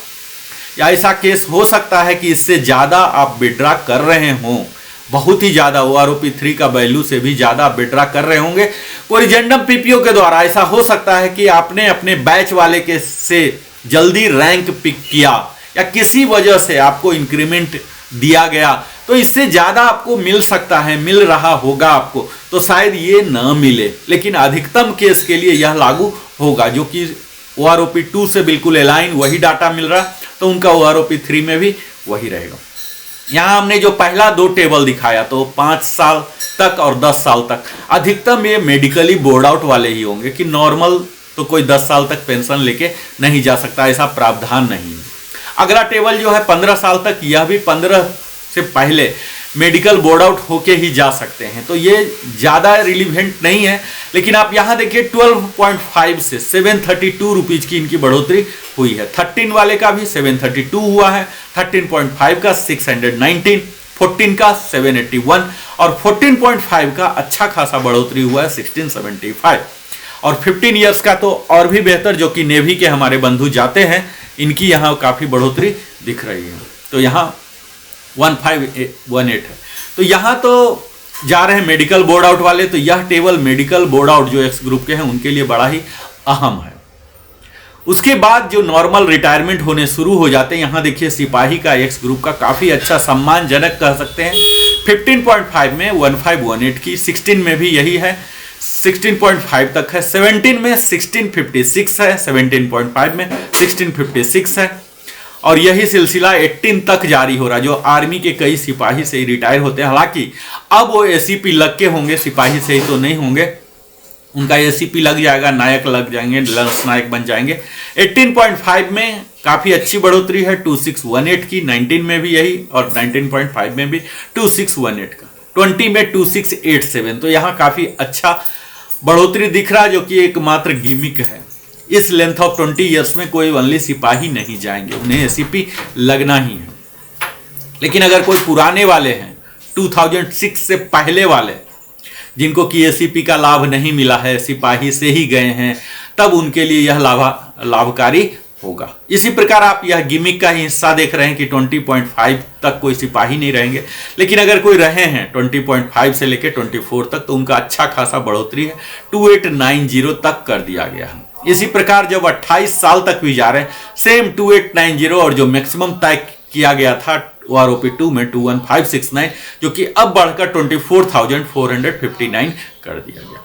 या ऐसा केस हो सकता है कि इससे ज्यादा आप विड्रा कर रहे हों, बहुत ही ज्यादा OROP 3 का वैल्यू से भी ज्यादा आप विड्रा कर रहे होंगे कोरिजेंडम पीपीओ के द्वारा। ऐसा हो सकता है कि आपने अपने बैच वाले के से जल्दी रैंक पिक किया या किसी वजह से आपको इंक्रीमेंट दिया गया, तो इससे ज्यादा आपको मिल सकता है, मिल रहा होगा आपको, तो शायद ये न मिले, लेकिन अधिकतम केस के लिए यह लागू होगा। जो कि OROP 2 से बिल्कुल अलाइन वही डाटा मिल रहा, तो उनका OROP 3 में भी वही रहेगा। यहां हमने जो पहला 2 टेबल दिखाया तो 5 साल तक और 10 साल तक, अधिकतम ये मेडिकली बोर्ड आउट वाले ही होंगे कि नॉर्मल तो कोई 10 साल तक पेंशन लेके नहीं जा सकता, ऐसा प्रावधान नहीं है। अगला टेबल जो है 15 साल तक, यह भी 15 से पहले मेडिकल बोर्ड आउट होके ही जा सकते हैं, तो ये ज्यादा रिलीवेंट नहीं है। लेकिन आप यहां देखिए 12.5 से 732 रुपीज की इनकी बढ़ोतरी हुई है। 13 वाले का भी 732 हुआ है, 13.5 का 619, 14 का 781 और 14.5 का अच्छा खासा बढ़ोतरी हुआ है 1675। और 15 इयर्स का तो और भी बेहतर, जो कि नेवी के हमारे बंधु जाते हैं, इनकी यहाँ काफी बढ़ोतरी दिख रही है। तो यहाँ 1518 है। तो यहाँ तो जा रहे हैं मेडिकल बोर्ड आउट वाले, तो यह टेबल मेडिकल बोर्ड आउट जो एक्स ग्रुप के हैं उनके लिए बड़ा ही अहम है। उसके बाद जो नॉर्मल रिटायरमेंट होने शुरू हो जाते हैं, यहाँ देखिए सिपाही का एक्स ग्रुप का काफी अच्छा सम्मानजनक कह सकते हैं। 15.5 में 1518 की, 16 में भी यही है, 16.5 तक है, 17 में 1656 है, 17.5 में 1656 है, और यही सिलसिला 18 तक जारी हो रहा है। जो आर्मी के कई सिपाही से ही रिटायर होते हैं, हालांकि अब वो एसीपी लग के होंगे, सिपाही से ही तो नहीं होंगे, उनका एसीपी लग जाएगा, नायक लग जाएंगे, लंस नायक बन जाएंगे। 18.5 में काफी अच्छी बढ़ोतरी है 2618 की, 19 में भी यही और 19.5 में भी 2618 का, 20 में 2687। तो यहाँ काफी अच्छा बढ़ोतरी दिख रहा है, जो कि एकमात्र गिमिक है। इस लेंथ ऑफ 20 इयर्स में कोई ओनली सिपाही नहीं जाएंगे, उन्हें एसीपी लगना ही है। लेकिन अगर कोई पुराने वाले हैं, 2006 से पहले वाले, जिनको कि एसीपी का लाभ नहीं मिला है, सिपाही से ही गए हैं, तब उनके लिए यह लाभकारी होगा। इसी प्रकार आप यह गिमिक का ही हिस्सा देख रहे हैं कि 20.5 तक कोई सिपाही नहीं रहेंगे, लेकिन अगर कोई रहे हैं 20.5 से लेकर 24 तक, तो उनका अच्छा खासा बढ़ोतरी है, 2890 तक कर दिया गया है। इसी प्रकार जब 28 साल तक भी जा रहे हैं, सेम 2890, और जो मैक्सिमम तय किया गया था OROP 2 में 21569, जो कि अब बढ़कर 24,459 कर दिया गया।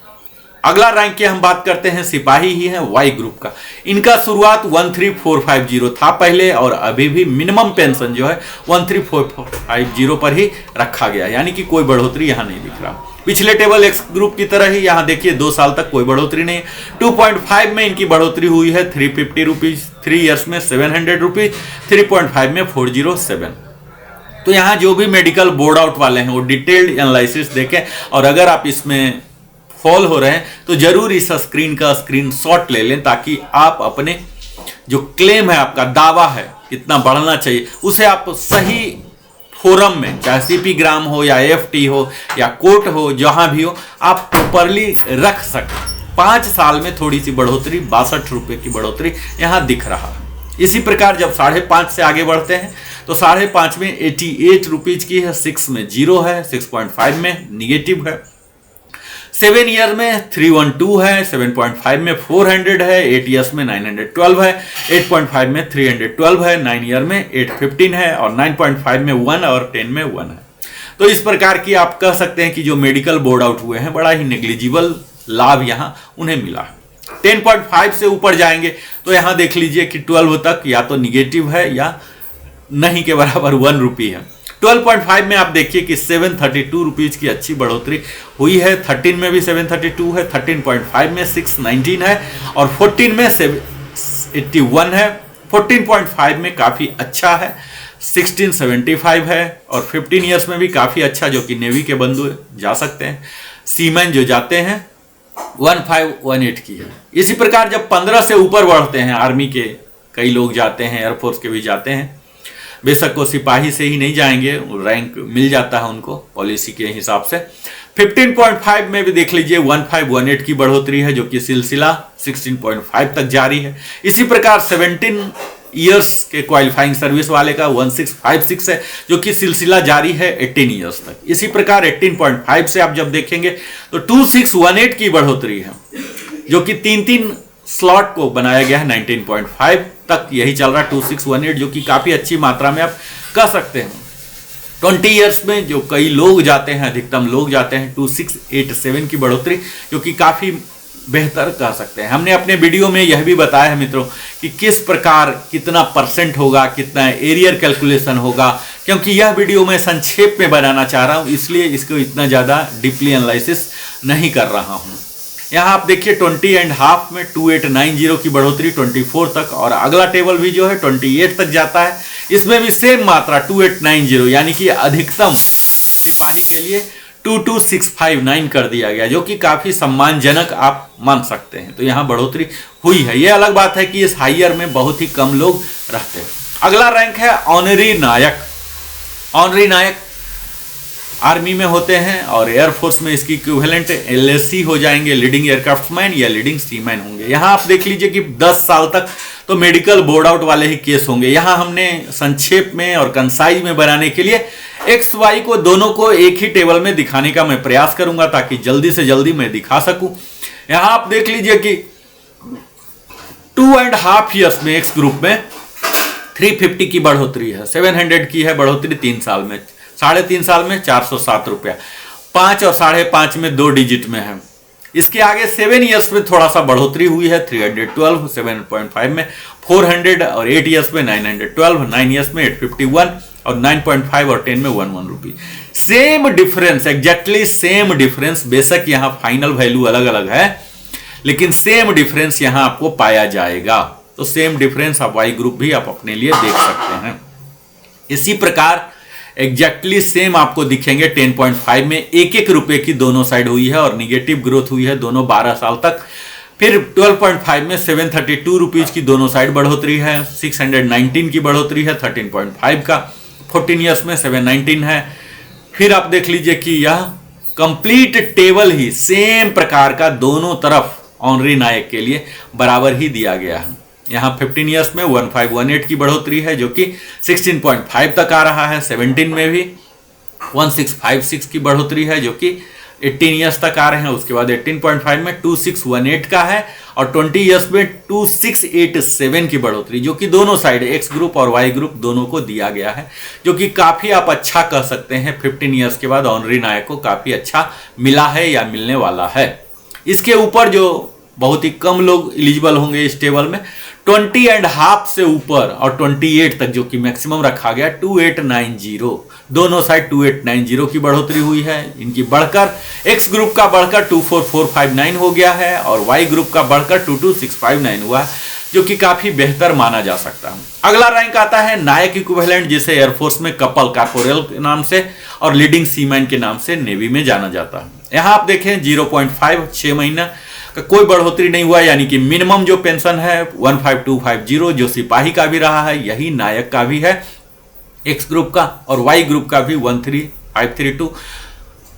अगला रैंक की हम बात करते हैं, सिपाही ही है वाई ग्रुप का। इनका शुरुआत 13450 था पहले, और अभी भी मिनिमम पेंशन जो है 13450 पर ही रखा गया, यानी कि कोई बढ़ोतरी यहां नहीं दिख रहा। पिछले टेबल एक्स ग्रुप की तरह ही यहाँ देखिए 2 साल तक कोई बढ़ोतरी नहीं। 2.5 में इनकी बढ़ोतरी हुई है 350 रुपीज, 3 इयर्स में 700 रुपीज, 3.5 में 407। तो यहाँ जो भी मेडिकल बोर्ड आउट वाले हैं वो डिटेल्ड एनालिसिस देखें, और अगर आप इसमें फॉल हो रहे हैं तो जरूर इस स्क्रीन का स्क्रीनशॉट ले लें, ताकि आप अपने जो क्लेम है, आपका दावा है कितना बढ़ना चाहिए, उसे आप सही फोरम में, चाहे सीपी ग्राम हो या एफटी हो या कोर्ट हो, जहां भी हो, आप प्रॉपरली रख सकें। 5 साल में थोड़ी सी बढ़ोतरी, 62 रुपए की बढ़ोतरी यहां दिख रहा है। इसी प्रकार जब 5.5 से आगे बढ़ते हैं तो 5.5 में 88 रुपीज की है, 6 में 0 है, 6.5 में निगेटिव है, 7 ईयर में 312 है, 7.5 में 400 है, 8 ईयर्स में 912 है, 8.5 में 312 है, 9 ईयर में 815 है और 9.5 में 1 और 10 में 1 है। तो इस प्रकार की आप कह सकते हैं कि जो मेडिकल बोर्ड आउट हुए हैं बड़ा ही नेग्लिजिबल लाभ यहाँ उन्हें मिला है। 10.5 से ऊपर जाएंगे तो यहाँ देख लीजिए कि 12 तक या तो निगेटिव है या नहीं के बराबर 1 रुपये है। 12.5 में आप देखिए कि 732 रुपीज की अच्छी बढ़ोतरी हुई है। 13 में भी 732 है, 13.5 में 619 है और 14 में 781 है, 14.5 में काफ़ी अच्छा है, 1675 है और 15 ईयर्स में भी काफ़ी अच्छा, जो कि नेवी के बंधु जा सकते हैं, सीमैन जो जाते हैं 1518 की है। इसी प्रकार जब 15 से ऊपर बढ़ते हैं, आर्मी के कई लोग जाते हैं, एयरफोर्स के भी जाते हैं, बेशक वो सिपाही से ही नहीं जाएंगे, रैंक मिल जाता है उनको पॉलिसी के हिसाब से। 15.5 में भी देख लीजिए 1518 की बढ़ोतरी है, जो कि सिलसिला 16.5 तक जारी है। इसी प्रकार 17 ईयर्स के क्वालिफाइंग सर्विस वाले का 1656 है, जो कि सिलसिला जारी है 18 ईयर्स तक। इसी प्रकार 18.5 से आप जब देखेंगे तो 2618 की बढ़ोतरी है, जो कि 3 स्लॉट को बनाया गया है। 19.5 तक यही चल रहा है 2618, जो कि काफ़ी अच्छी मात्रा में आप कह सकते हैं। 20 ईयर्स में जो कई लोग जाते हैं, अधिकतम लोग जाते हैं 2687 की बढ़ोतरी, जो कि काफ़ी बेहतर कह सकते हैं। हमने अपने वीडियो में यह भी बताया है मित्रों कि किस प्रकार कितना परसेंट होगा, कितना एरियर कैलकुलेशन होगा, क्योंकि यह वीडियो मैं संक्षेप में बनाना चाह रहा हूँ, इसलिए इसको इतना ज़्यादा डीपली एनालिसिस नहीं कर रहा हूँ। यहाँ आप देखिए 20.5 में 2890 की बढ़ोतरी 24 तक, और अगला टेबल भी जो है 28 तक जाता है। इसमें भी सेम मात्रा 2890, यानी कि अधिकतम सिपाही के लिए 22659 कर दिया गया, जो कि काफ़ी सम्मानजनक आप मान सकते हैं। तो यहाँ बढ़ोतरी हुई है। ये अलग बात है कि इस हाइयर में बहुत ही कम लोग रहते हैं। अगला रैंक है ऑनरी नायक। ऑनरी नायक आर्मी में होते हैं और एयरफोर्स में इसकी इक्विवेलेंट LSC हो जाएंगे, लीडिंग एयरक्राफ्टमैन या लीडिंग सीमैन होंगे। यहाँ आप देख लीजिए कि 10 साल तक तो मेडिकल बोर्ड आउट वाले ही केस होंगे। यहाँ हमने संक्षेप में और कंसाइज में बनाने के लिए XY को दोनों को एक ही टेबल में दिखाने का मैं प्रयास करूंगा, ताकि जल्दी से जल्दी मैं दिखा सकूं। यहाँ आप देख लीजिए कि 2.5 ईयर्स में X ग्रुप में 350 की बढ़ोतरी है, 700 की है बढ़ोतरी 3 साल में, 3.5 साल में 407 रुपया, 5 और 5.5 में 2 डिजिट में है। इसके आगे 7 ईयर्स में थोड़ा सा बढ़ोतरी हुई है, 312, 7.5 में 400 और 8 ईयर्स में 912, 9 ईयर्स में 851 और 9.5 और 10 में 11 rupee. Same difference, exactly same difference, बेशक यहाँ फाइनल वैल्यू अलग अलग है, लेकिन सेम डिफरेंस यहाँ आपको पाया जाएगा। तो सेम डिफरेंस आप वाई ग्रुप भी आप अपने लिए देख सकते हैं। इसी प्रकार एग्जैक्टली सेम आपको दिखेंगे 10.5 में 1-1 रुपए की दोनों साइड हुई है और निगेटिव ग्रोथ हुई है दोनों 12 साल तक। फिर 12.5 में 732 रुपीज की दोनों साइड बढ़ोतरी है, 619 की बढ़ोतरी है 13.5 का, 14 ईयर्स में 719 है। फिर आप देख लीजिए कि यह कंप्लीट टेबल ही सेम प्रकार का दोनों तरफ ऑनरी नायक के लिए बराबर ही दिया गया है। यहाँ 15 ईयर्स में 1518 की बढ़ोतरी है, जो कि 16.5 तक आ रहा है। 17 में भी 1656 की बढ़ोतरी है, जो कि 18 ईयर्स तक आ रहे हैं। उसके बाद 18.5 में 2618 का है और 20 ईयर्स में 2687 की बढ़ोतरी, जो कि दोनों साइड X ग्रुप और Y ग्रुप दोनों को दिया गया है, जो कि काफ़ी आप अच्छा कह सकते हैं। 15 ईयर्स के बाद ऑनरी नायक को काफ़ी अच्छा मिला है या मिलने वाला है। इसके ऊपर जो बहुत ही कम लोग एलिजिबल होंगे इस टेबल में, 20.5 से ऊपर और 28 तक, जो कि मैक्सिमम रखा गया 2890, दोनों साइड 2890 की बढ़ोतरी हुई है। इनकी बढ़कर X ग्रुप का बढ़कर 24459 हो गया है और Y ग्रुप का बढ़कर 22659 हुआ है, जो कि काफी बेहतर माना जा सकता है। अगला रैंक आता है नायक इक्विवेलेंट, जिसे एयरफोर्स में कपल कॉर्पोरल के नाम से और लीडिंग सीमैन के नाम से नेवी में जाना जाता है। यहाँ आप देखें 0.5 6 महीना कोई बढ़ोतरी नहीं हुआ, यानी कि मिनिमम जो पेंशन है 15250 जो सिपाही का भी रहा है, यही नायक का भी है X ग्रुप का, और Y ग्रुप का भी 13532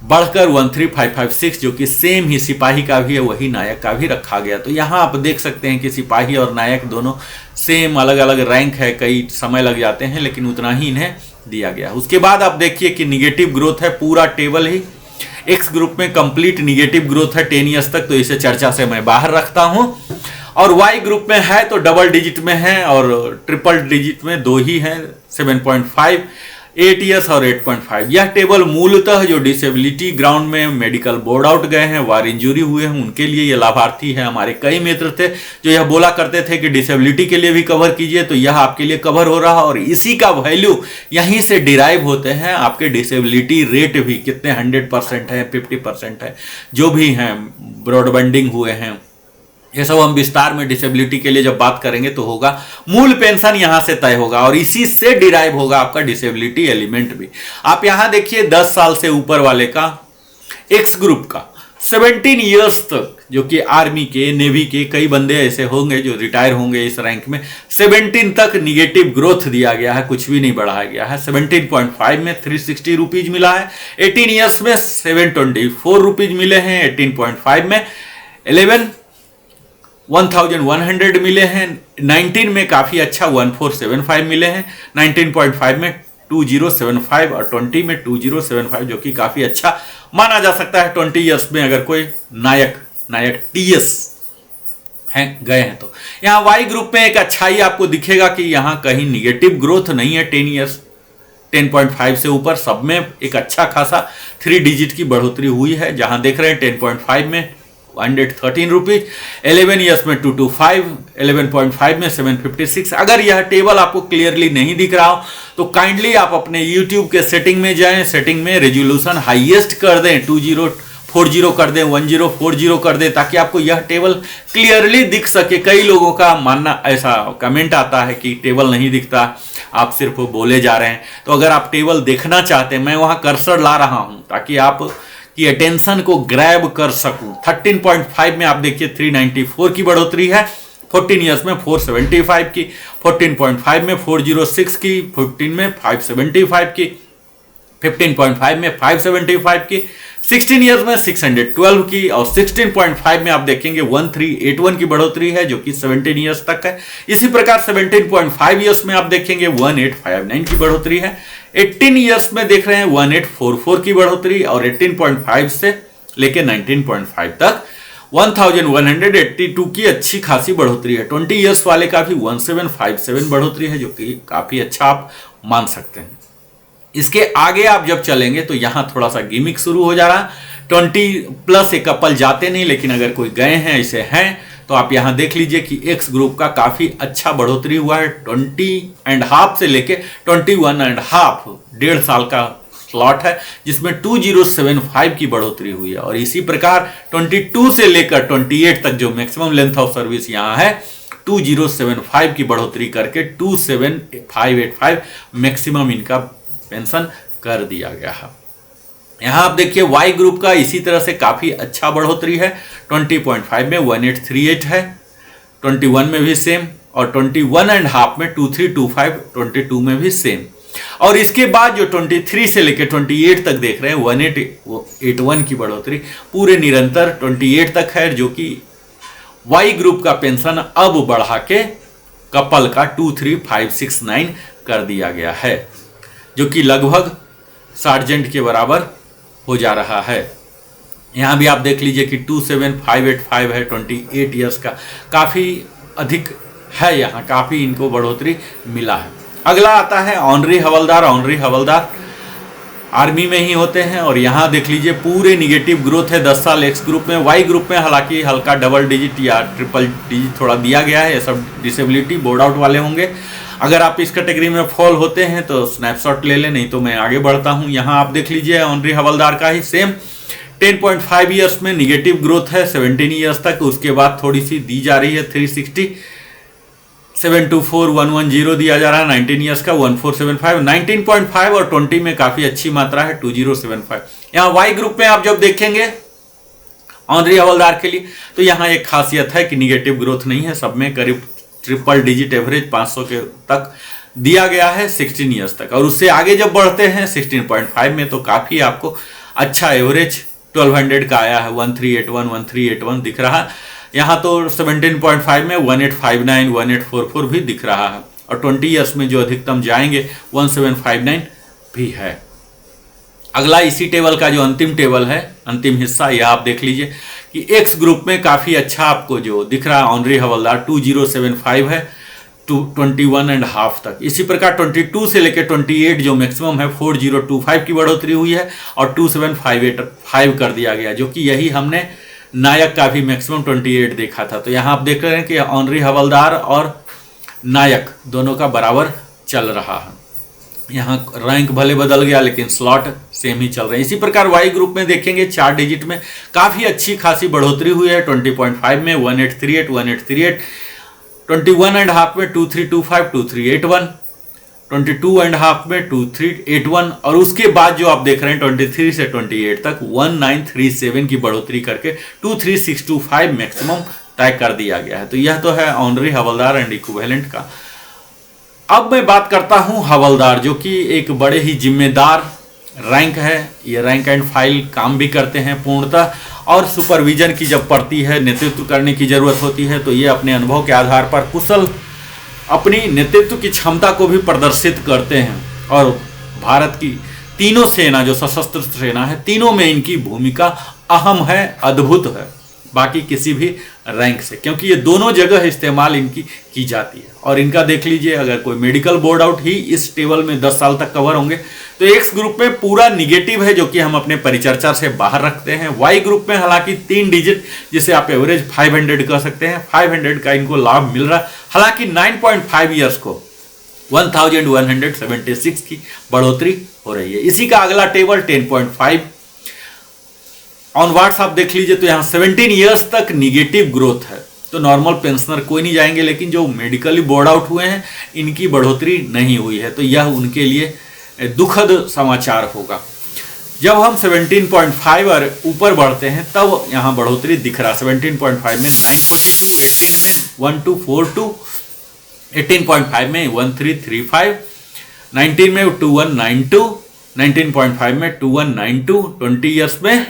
बढ़कर 13556, जो कि सेम ही सिपाही का भी है, वही नायक का भी रखा गया। तो यहाँ आप देख सकते हैं कि सिपाही और नायक दोनों सेम अलग अलग रैंक है, कई समय लग जाते हैं लेकिन उतना ही इन्हें दिया गया। उसके बाद आप देखिए कि निगेटिव ग्रोथ है, पूरा टेबल ही एक्स ग्रुप में कंप्लीट निगेटिव ग्रोथ है 10 ईयर्स तक, तो इसे चर्चा से मैं बाहर रखता हूं। और वाई ग्रुप में है तो डबल डिजिट में है और ट्रिपल डिजिट में दो ही है, 7.5, 8 ईयर्स और 8.5। यह टेबल मूलतः जो डिसेबिलिटी ग्राउंड में मेडिकल बोर्ड आउट गए हैं, वार इंजरी हुए हैं, उनके लिए ये लाभार्थी है। हमारे कई मित्र थे जो यह बोला करते थे कि डिसेबिलिटी के लिए भी कवर कीजिए, तो यह आपके लिए कवर हो रहा, और इसी का वैल्यू यहीं से डिराइव होते हैं आपके डिसेबिलिटी रेट भी, कितने 100% है, 50% है, जो भी हैं, ब्रॉडबैंडिंग हुए हैं, ये सब हम विस्तार में डिसेबिलिटी के लिए जब बात करेंगे तो होगा। मूल पेंशन यहां से तय होगा और इसी से डिराइव होगा आपका डिसेबिलिटी एलिमेंट भी। आप यहां देखिए 10 साल से ऊपर वाले का एक्स ग्रुप का 17 ईयर्स तक, जो कि आर्मी के, नेवी के कई बंदे ऐसे होंगे जो रिटायर होंगे इस रैंक में, 17 तक निगेटिव ग्रोथ दिया गया है, कुछ भी नहीं बढ़ाया गया है। 17.5 में 360 रुपीज मिला है, 18 ईयर्स में 724 रुपीज मिले हैं, 18.5 में 1100 मिले हैं, 19 में काफी अच्छा 1475 मिले हैं, 19.5 में 2075 और 20 में 2075, जो कि काफी अच्छा माना जा सकता है 20 ईयर्स में अगर कोई नायक टीएस हैं गए हैं तो। यहाँ वाई ग्रुप में एक अच्छाई आपको दिखेगा कि यहाँ कहीं निगेटिव ग्रोथ नहीं है 10 ईयर्स, 10.5 से ऊपर सब में एक अच्छा खासा 3 डिजिट की बढ़ोतरी हुई है। जहां देख रहे हैं 10.5 में 113 रुपीज, 11 ईयर्स में 225, 11.5 में 756। अगर यह टेबल आपको क्लियरली नहीं दिख रहा हो तो काइंडली आप अपने YouTube के सेटिंग में जाएं, सेटिंग में रेजोल्यूशन हाईएस्ट कर दें, 2040 कर दें, 1040 कर दें, ताकि आपको यह टेबल क्लियरली दिख सके। कई लोगों का मानना, ऐसा कमेंट आता है कि टेबल नहीं दिखता, आप सिर्फ बोले जा रहे हैं। तो अगर आप टेबल देखना चाहते हैं, मैं वहां कर्सर ला रहा हूं ताकि आप की अटेंशन को ग्रैब कर सकूं। 13.5 में आप देखिए 394 की बढ़ोतरी है, 14 ईयर्स में 475 की, 14.5 में 406 की, 14 में 575 की, 15.5 में 575 की, 16 ईयर्स में 612 की, और 16.5 में आप देखेंगे 1381 की बढ़ोतरी है, जो कि 17 ईयर्स तक है। इसी प्रकार 17.5 ईयर्स में आप देखेंगे 1859 की बढ़ोतरी है, 18 ईयर्स में देख रहे हैं 1844 की बढ़ोतरी, और 18.5 से लेके 19.5 तक 1182 की अच्छी खासी बढ़ोतरी है। 20 ईयर्स वाले का भी 1757 बढ़ोतरी है, जो कि काफी अच्छा आप मान सकते हैं। इसके आगे आप जब चलेंगे तो यहां थोड़ा सा गिमिक शुरू हो जा रहा है। 20 प्लस एक कपल जाते नहीं, लेकिन अगर कोई गए हैं, ऐसे हैं, तो आप यहां देख लीजिए कि एक्स ग्रुप का काफी अच्छा बढ़ोतरी हुआ है। 20.5 से लेके 21.5, 1.5 साल का स्लॉट है, जिसमें 2075 की बढ़ोतरी हुई है। और इसी प्रकार 22 से लेकर 28 तक जो मैक्सिमम लेंथ ऑफ सर्विस यहां है, 2075 की बढ़ोतरी करके 27585 मैक्सिमम इनका पेंशन कर दिया गया है। यहां आप देखिए वाई ग्रुप का इसी तरह से काफी अच्छा बढ़ोतरी है। 20.5 में 1838 है, 21 में भी सेम, और 21.5 में 2325, 22 में भी सेम। और इसके बाद जो 23 से लेकर 28 तक देख रहे हैं 1881 की बढ़ोतरी पूरे निरंतर 28 तक है, जो कि वाई ग्रुप का पेंशन अब बढ़ा के कपल का 23569 कर दिया गया है, जो कि लगभग सार्जेंट के बराबर हो जा रहा है। यहां भी आप देख लीजिए कि 27585 है, 28 ईयर्स का काफी अधिक है, यहां काफी इनको बढ़ोतरी मिला है। अगला आता है ऑनरी हवलदार। ऑनरी हवलदार आर्मी में ही होते हैं, और यहां देख लीजिए पूरे निगेटिव ग्रोथ है 10 साल एक्स ग्रुप में। वाई ग्रुप में हालांकि हल्का डबल डिजिट या ट्रिपल डिजिट थोड़ा दिया गया है, ये सब डिसेबिलिटी बोर्ड आउट वाले होंगे। अगर आप इस कैटेगरी में फॉल होते हैं तो स्नैपशॉट ले लें, नहीं तो मैं आगे बढ़ता हूं। यहां आप देख लीजिए ऑनरी हवलदार का ही सेम 10.5 ईयर्स में निगेटिव ग्रोथ है 17 ईयर्स तक, उसके बाद थोड़ी सी दी जा रही है 360, 724110 दिया जा रहा है 19 ईयर्स का 1475, 19.5 और 20 में काफी अच्छी मात्रा है 2075। यहाँ वाई ग्रुप में आप जब देखेंगे ऑनरी हवलदार के लिए, तो यहाँ एक खासियत है कि निगेटिव ग्रोथ नहीं है, सब में करीब ट्रिपल डिजिट एवरेज 500 के तक दिया गया है 16 ईयर्स तक। और उससे आगे जब बढ़ते हैं 16.5 में तो काफी आपको अच्छा एवरेज 1200 का आया है, 1381 दिख रहा है। यहां तो 17.5 में 1859 1844 भी दिख रहा है, और 20 ईयर्स में जो अधिकतम जाएंगे 1759 भी है। अगला इसी टेबल का जो अंतिम टेबल है, अंतिम हिस्सा, यह आप देख लीजिए कि एक्स ग्रुप में काफ़ी अच्छा आपको जो दिख रहा है ऑनरी हवलदार 2075 है 21.5 तक। इसी प्रकार 22 से लेकर 28 जो मैक्सिमम है 4025 की बढ़ोतरी हुई है और 2758 कर दिया गया, जो कि यही हमने नायक का भी मैक्सिमम 28 देखा था। तो यहाँ आप देख रहे हैं कि ऑनरी हवलदार और नायक दोनों का बराबर चल रहा है। यहाँ रैंक भले बदल गया लेकिन स्लॉट सेम ही चल रहे हैं। इसी प्रकार वाई ग्रुप में देखेंगे 4 डिजिट में काफ़ी अच्छी खासी बढ़ोतरी हुई है। 20.5 में 1838, 1838, 21.5 में 2325, 2381, 22.5 में 2381 और उसके बाद जो आप देख रहे हैं 23 से 28 तक 1937 की बढ़ोतरी करके 23625 मैक्सिमम तय कर दिया गया है। तो यह तो है ऑनरी हवलदार एंड इक्विवेलेंट का। अब मैं बात करता हूं हवलदार, जो कि एक बड़े ही जिम्मेदार रैंक है। ये रैंक एंड फाइल काम भी करते हैं पूर्णतः, और सुपरविजन की जब पड़ती है, नेतृत्व करने की जरूरत होती है, तो ये अपने अनुभव के आधार पर कुशल अपनी नेतृत्व की क्षमता को भी प्रदर्शित करते हैं। और भारत की तीनों सेना, जो सशस्त्र सेना है, तीनों में इनकी भूमिका अहम है, अद्भुत है बाकी किसी भी रैंक से, क्योंकि ये दोनों जगह इस्तेमाल इनकी की जाती है। और इनका देख लीजिए, अगर कोई मेडिकल बोर्ड आउट ही इस टेबल में 10 साल तक कवर होंगे तो एक्स ग्रुप में पूरा निगेटिव है, जो कि हम अपने परिचर्चा से बाहर रखते हैं। वाई ग्रुप में हालांकि 3 डिजिट, जिसे आप एवरेज 500 कह सकते हैं, 500 का इनको लाभ मिल रहा है। हालांकि 9.5 ईयर्स को 1176 की बढ़ोतरी हो रही है। इसी का अगला टेबल 10.5 ऑनवर्ड्स आप देख लीजिए, तो यहाँ 17 ईयर्स तक निगेटिव ग्रोथ है। तो नॉर्मल पेंशनर कोई नहीं जाएंगे, लेकिन जो मेडिकली बोर्ड आउट हुए हैं इनकी बढ़ोतरी नहीं हुई है, तो यह उनके लिए दुखद समाचार होगा। जब हम 17.5 और ऊपर बढ़ते हैं तब यहाँ बढ़ोतरी दिख रहा है। 17.5 में 942, 18 में 1242, 18.5 में 1335, 19 में 2192, 19.5 में 2192, 20 ईयर्स में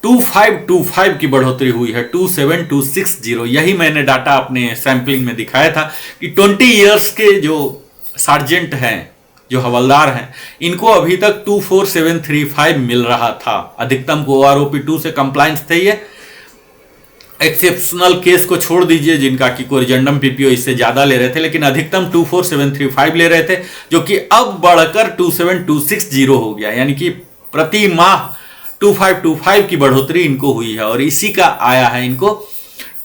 2525 की बढ़ोतरी हुई है, 27260। यही मैंने डाटा अपने सैंपलिंग में दिखाया था कि 20 ईयर्स के जो सार्जेंट हैं, जो हवलदार हैं, इनको अभी तक 24735 मिल रहा था। अधिकतम को OROP 2 से कंप्लायंस थे। ये एक्सेप्शनल केस को छोड़ दीजिए जिनका कि कोरिजेंडम PPO इससे ज्यादा ले रहे थे, लेकिन अधिकतम 24735 ले रहे थे, जो कि अब बढ़कर 27260 हो गया। यानी कि प्रति माह 2525 की बढ़ोतरी इनको हुई है। और इसी का आया है इनको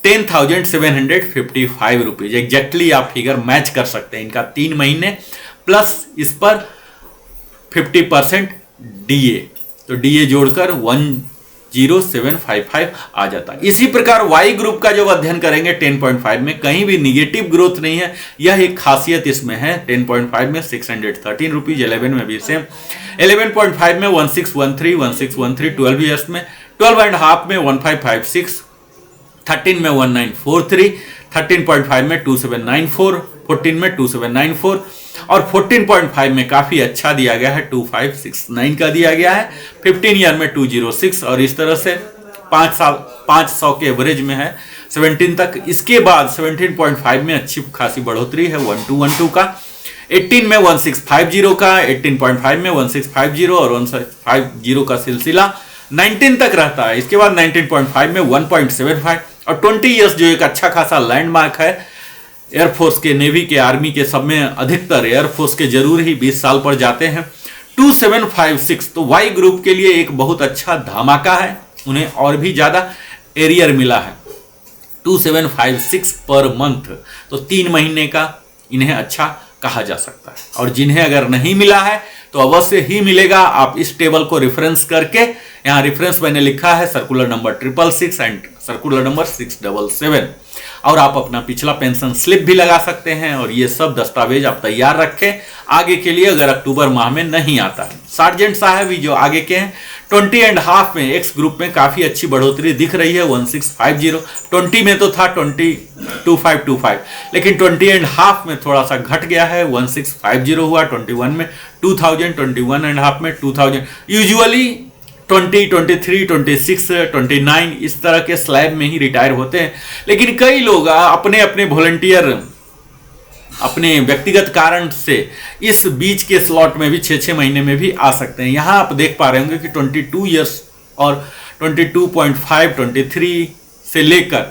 10,755 रुपीज। एग्जैक्टली आप फिगर मैच कर सकते हैं इनका 3 महीने प्लस इस पर 50% DA, तो DA जोड़कर 10755 आ जाता है। इसी प्रकार वाई ग्रुप का जब अध्ययन करेंगे 10.5 में कहीं भी निगेटिव ग्रोथ नहीं है, यह एक खासियत इसमें है। 10.5 में 613 रुपीज, 11 में भी सेम, 11.5 में 1613, 1613, 12 ईयर्स में 12.5 में 1556, 13 में 1943, 13.5 में 2794, 14 में 2794 और 14.5 में काफी अच्छा दिया गया है, 2569 का दिया गया है। 15 ईयर में 206 और इस तरह से 5 साल 500 के एवरेज में है 17 तक। इसके बाद 17.5 में अच्छी खासी बढ़ोतरी है 1212 का, 18 में 1650 का, 18.5 में 1650 और 1650 का सिलसिला 19 तक रहता है। इसके बाद 19.5 में 1.75 और 20 ईयर्स जो एक अच्छा खासा लैंडमार्क है एयरफोर्स के, नेवी के, आर्मी के, सब में अधिकतर एयरफोर्स के जरूर ही 20 साल पर जाते हैं। 2756 तो वाई ग्रुप के लिए एक बहुत अच्छा धमाका है, उन्हें और भी ज्यादा एरियर मिला है 2756 पर मंथ, तो 3 महीने का इन्हें अच्छा कहा जा सकता है। और जिन्हें अगर नहीं मिला है तो अवश्य ही मिलेगा। आप इस टेबल को रेफरेंस करके, यहाँ रेफरेंस मैंने लिखा है circular number 666 and circular number 677, और आप अपना पिछला पेंशन स्लिप भी लगा सकते हैं। और ये सब दस्तावेज आप तैयार रखें आगे के लिए, अगर अक्टूबर माह में नहीं आता है। सार्जेंट साहब जो आगे के हैं 20.5 में एक्स ग्रुप में काफी अच्छी बढ़ोतरी दिख रही है 1650, 20 में तो था 2525, लेकिन 20.5 में थोड़ा सा घट गया है 1650 हुआ, 21 में 2000, 21.5 में 2000। यूजुअली 20, 23, 26, 29 इस तरह के स्लैब में ही रिटायर होते हैं, लेकिन कई लोग अपने अपने वॉलंटियर अपने व्यक्तिगत कारण से इस बीच के स्लॉट में भी 6-6 महीने में भी आ सकते हैं। यहाँ आप देख पा रहे होंगे कि 22 ईयर्स और 22.5, 23 से लेकर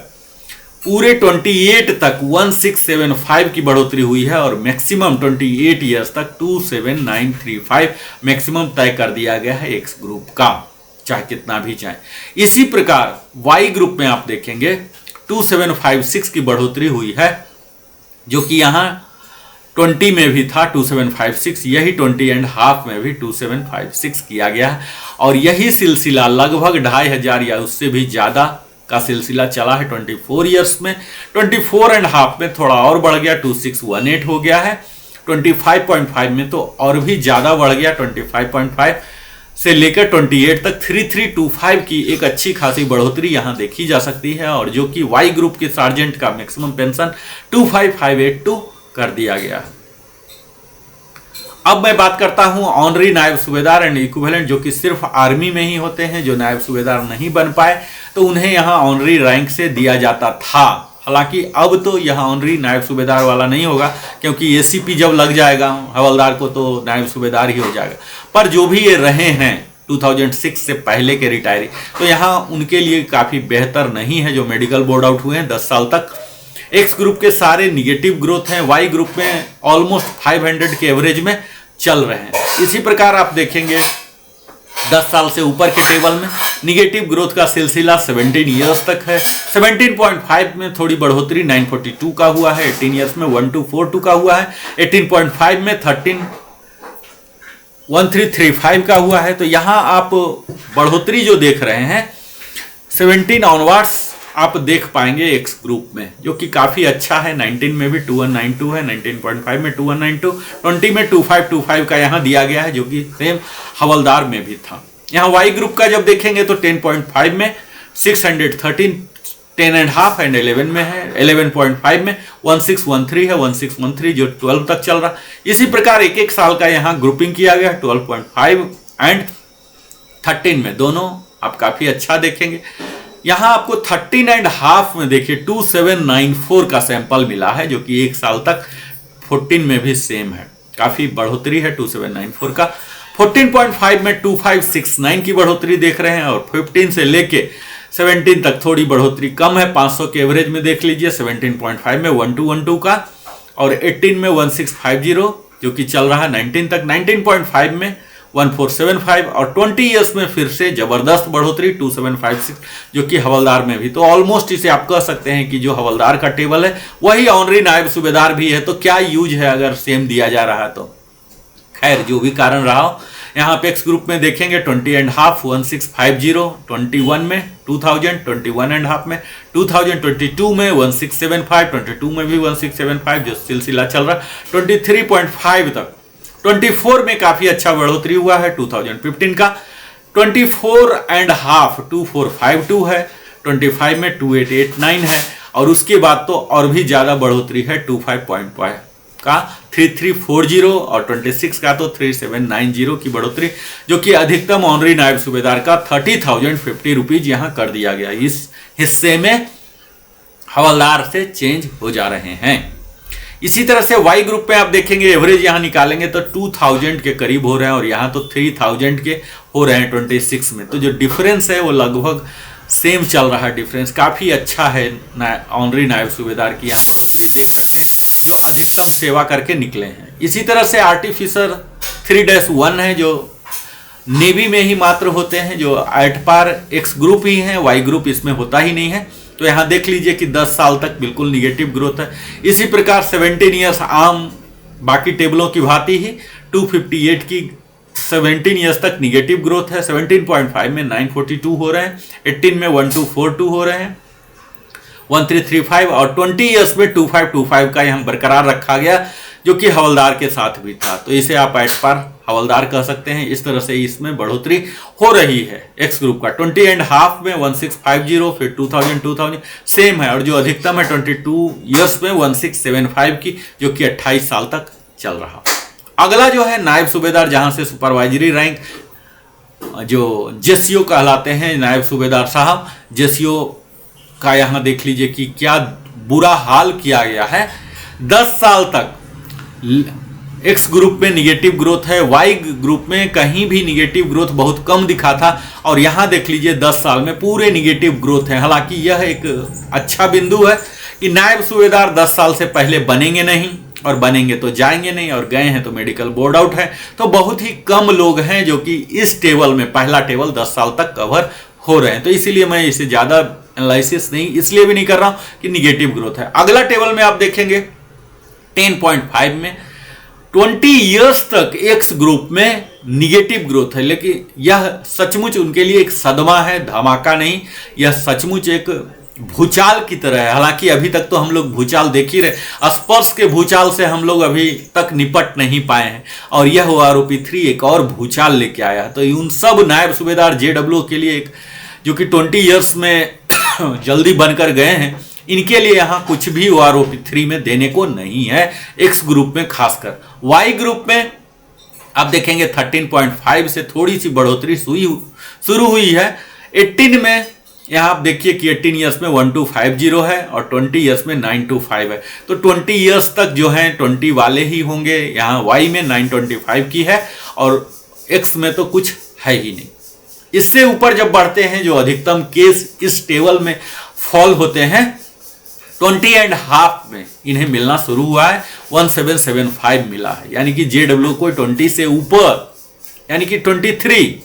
पूरे 28 तक 1675 की बढ़ोतरी हुई है और मैक्सिमम 28 ईयर्स तक 27935 मैक्सिमम तय कर दिया गया है एक्स ग्रुप का, चाहे कितना भी चाहे। इसी प्रकार वाई ग्रुप में आप देखेंगे 2756 की बढ़ोतरी हुई है, जो कि यहाँ 20 में भी था 2756, यही 20.5 में भी 2756 किया गया है और यही सिलसिला लगभग 2500 या उससे भी ज़्यादा का सिलसिला चला है 24 ईयर्स में। 24.5 में थोड़ा और बढ़ गया, 2618 हो गया है। 25.5 में तो और भी ज़्यादा बढ़ गया, 25.5 से लेकर 28 तक 3325 की एक अच्छी खासी बढ़ोतरी यहाँ देखी जा सकती है और जो कि वाई ग्रुप के सार्जेंट का मैक्सिमम पेंशन 25582 कर दिया गया है। अब मैं बात करता हूं ऑनरी नायब सूबेदार एंड इक्विवेलेंट, जो कि सिर्फ आर्मी में ही होते हैं। जो नायब सूबेदार नहीं बन पाए तो उन्हें यहाँ ऑनरी रैंक से दिया जाता था। हालांकि अब तो यह ऑनरी नायब सूबेदार वाला नहीं होगा, क्योंकि एसीपी जब लग जाएगा हवलदार को तो नायब सूबेदार ही हो जाएगा। पर जो भी ये रहे हैं 2006 से पहले के रिटायरी, तो यहाँ उनके लिए काफ़ी बेहतर नहीं है जो मेडिकल बोर्ड आउट हुए हैं 10 साल तक। एक्स ग्रुप के सारे निगेटिव ग्रोथ हैं, वाई ग्रुप में ऑलमोस्ट 500 के एवरेज में चल रहे हैं। इसी प्रकार आप देखेंगे 10 साल से ऊपर के टेबल में निगेटिव ग्रोथ का सिलसिला 17 ईयर्स तक है। 17.5 में थोड़ी बढ़ोतरी 942 का हुआ है, 18 ईयर्स में 1242 का हुआ है, 18.5 में 1335 का हुआ है। तो यहाँ आप बढ़ोतरी जो देख रहे हैं 17 ऑनवर्ड्स आप देख पाएंगे एक्स ग्रुप में, जो कि काफ़ी अच्छा है। 19 में भी 2192 है, 19.5 में 2192, 20 में 2525 का यहाँ दिया गया है, जो कि सेम हवलदार में भी था। यहाँ वाई ग्रुप का जब देखेंगे तो 10.5 में 613, 10.5 एंड 11 में है, 11.5 में 1613 है, 1613 जो 12 तक चल रहा। इसी प्रकार एक एक साल का यहाँ ग्रुपिंग किया गया 12.5 एंड 13 में, दोनों आप काफ़ी अच्छा देखेंगे। यहाँ आपको 13.5 में देखिए 2794 का सैंपल मिला है, जो कि एक साल तक 14 में भी सेम है, काफ़ी बढ़ोतरी है 2794 का। 14.5 में 2569 की बढ़ोतरी देख रहे हैं और 15 से लेके 17 तक थोड़ी बढ़ोतरी कम है, 500 के एवरेज में देख लीजिए। 17.5 में 1212 का और 18 में 1650 जो कि चल रहा है 19 तक। 19.5 में 1475 और 20 ईयर्स में फिर से जबरदस्त बढ़ोतरी 2756, जो कि हवलदार में भी। तो ऑलमोस्ट इसे आप कह सकते हैं कि जो हवलदार का टेबल है वही ऑनरी नायब सूबेदार भी है, तो क्या यूज है अगर सेम दिया जा रहा है तो। खैर जो भी कारण रहा हो, यहाँ पे एक्स ग्रुप में देखेंगे 20.5 1650, 21 में 2000, 21.5 में 2000, 22 में 1675, 22 में भी 1675 जो सिलसिला चल रहा, 23.5 तक। 24 में काफी अच्छा बढ़ोतरी हुआ है 2015 का, 24.5 2452 है, 25 में 2889 है और उसके बाद तो और भी ज्यादा बढ़ोतरी है 25 का 3340 और 26 का तो 3790 की बढ़ोतरी, जो कि अधिकतम ऑनरी नायब सूबेदार का 30,050 रुपीज यहाँ कर दिया गया। इस हिस्से में हवलदार से चेंज हो जा रहे हैं। इसी तरह से वाई ग्रुप पे आप देखेंगे एवरेज यहाँ निकालेंगे तो 2000 के करीब हो रहे हैं और यहाँ तो 3000 के हो रहे हैं 26 में। तो जो डिफरेंस है वो लगभग सेम चल रहा है, डिफरेंस काफ़ी अच्छा है। ऑनरी नायब सूबेदार की यहाँ बढ़ोतरी देख सकते हैं जो अधिकतम सेवा करके निकले हैं। इसी तरह से आर्टिफिसर 3-1 है जो नेवी में ही मात्र होते हैं, जो एट पार एक्स ग्रुप ही हैं, वाई ग्रुप इसमें होता ही नहीं है। तो यहाँ देख लीजिए कि 10 साल तक बिल्कुल निगेटिव ग्रोथ है। इसी प्रकार 17 ईयर्स आम बाकी टेबलों की भांति ही 258 की 17 ईयर्स तक निगेटिव ग्रोथ है। 17.5 में 942 हो रहे हैं, 18 में 1242 हो रहे हैं, 1335 और 20 ईयर्स में 2525 का यहाँ बरकरार रखा गया, जो कि हवलदार के साथ भी था। तो इसे आप एट पार हवलदार कह सकते हैं। इस तरह से इसमें बढ़ोतरी हो रही है एक्स ग्रुप का। 20.5 में 1650, फिर 2000 सेम है और जो अधिकतम है 22 ईयर्स में 1675 की, जो कि 28 साल तक चल रहा। अगला जो है नायब सूबेदार, जहां से सुपरवाइजरी रैंक जो जेसीओ कहलाते हैं, नायब सूबेदार साहब जेसीओ का यहाँ देख लीजिए कि क्या बुरा हाल किया गया है। 10 साल तक एक्स ग्रुप में निगेटिव ग्रोथ है, वाई ग्रुप में कहीं भी निगेटिव ग्रोथ बहुत कम दिखा था, और यहां देख लीजिए 10 साल में पूरे निगेटिव ग्रोथ है। हालांकि यह एक अच्छा बिंदु है कि नायब सूबेदार 10 साल से पहले बनेंगे नहीं, और बनेंगे तो जाएंगे नहीं, और गए हैं तो मेडिकल बोर्ड आउट है। तो बहुत ही कम लोग हैं जो कि इस टेबल में, पहला टेबल 10 साल तक कवर हो रहे हैं। तो इसीलिए मैं इसे ज्यादा एनालिसिस नहीं इसलिए भी नहीं कर रहा हूं कि निगेटिव ग्रोथ है। अगला टेबल में आप देखेंगे 10.5 में 20 इयर्स तक एक्स ग्रुप में निगेटिव ग्रोथ है, लेकिन यह सचमुच उनके लिए एक सदमा है, धमाका नहीं। यह सचमुच एक भूचाल की तरह है। हालांकि अभी तक तो हम लोग भूचाल देख ही रहे, स्पर्श के भूचाल से हम लोग अभी तक निपट नहीं पाए हैं, और यह आरओपी3 एक और भूचाल लेके आया। तो उन सब नायब सूबेदार जेडब्ल्यू के लिए एक, जो कि 20 इयर्स में जल्दी बनकर गए हैं, इनके लिए यहां कुछ भी आरओपी3 में देने को नहीं है, एक्स ग्रुप में खासकर। वाई ग्रुप में आप देखेंगे 13.5 से थोड़ी सी बढ़ोतरी शुरू हुई है। 18 में यहां आप देखिए कि 18 इयर्स में 1250 है, और 20 इयर्स में 925 है। तो 20 इयर्स तक जो है 20 वाले ही होंगे। यहां वाई में 925 की है, और एक्स में तो कुछ है ही नहीं। इससे ऊपर जब बढ़ते हैं, जो अधिकतम केस इस टेबल में फॉल होते हैं, 20.5 में इन्हें मिलना शुरू हुआ है, 1775 मिला है। यानी कि जेडब्ल्यू को 20 से ऊपर, यानी कि 23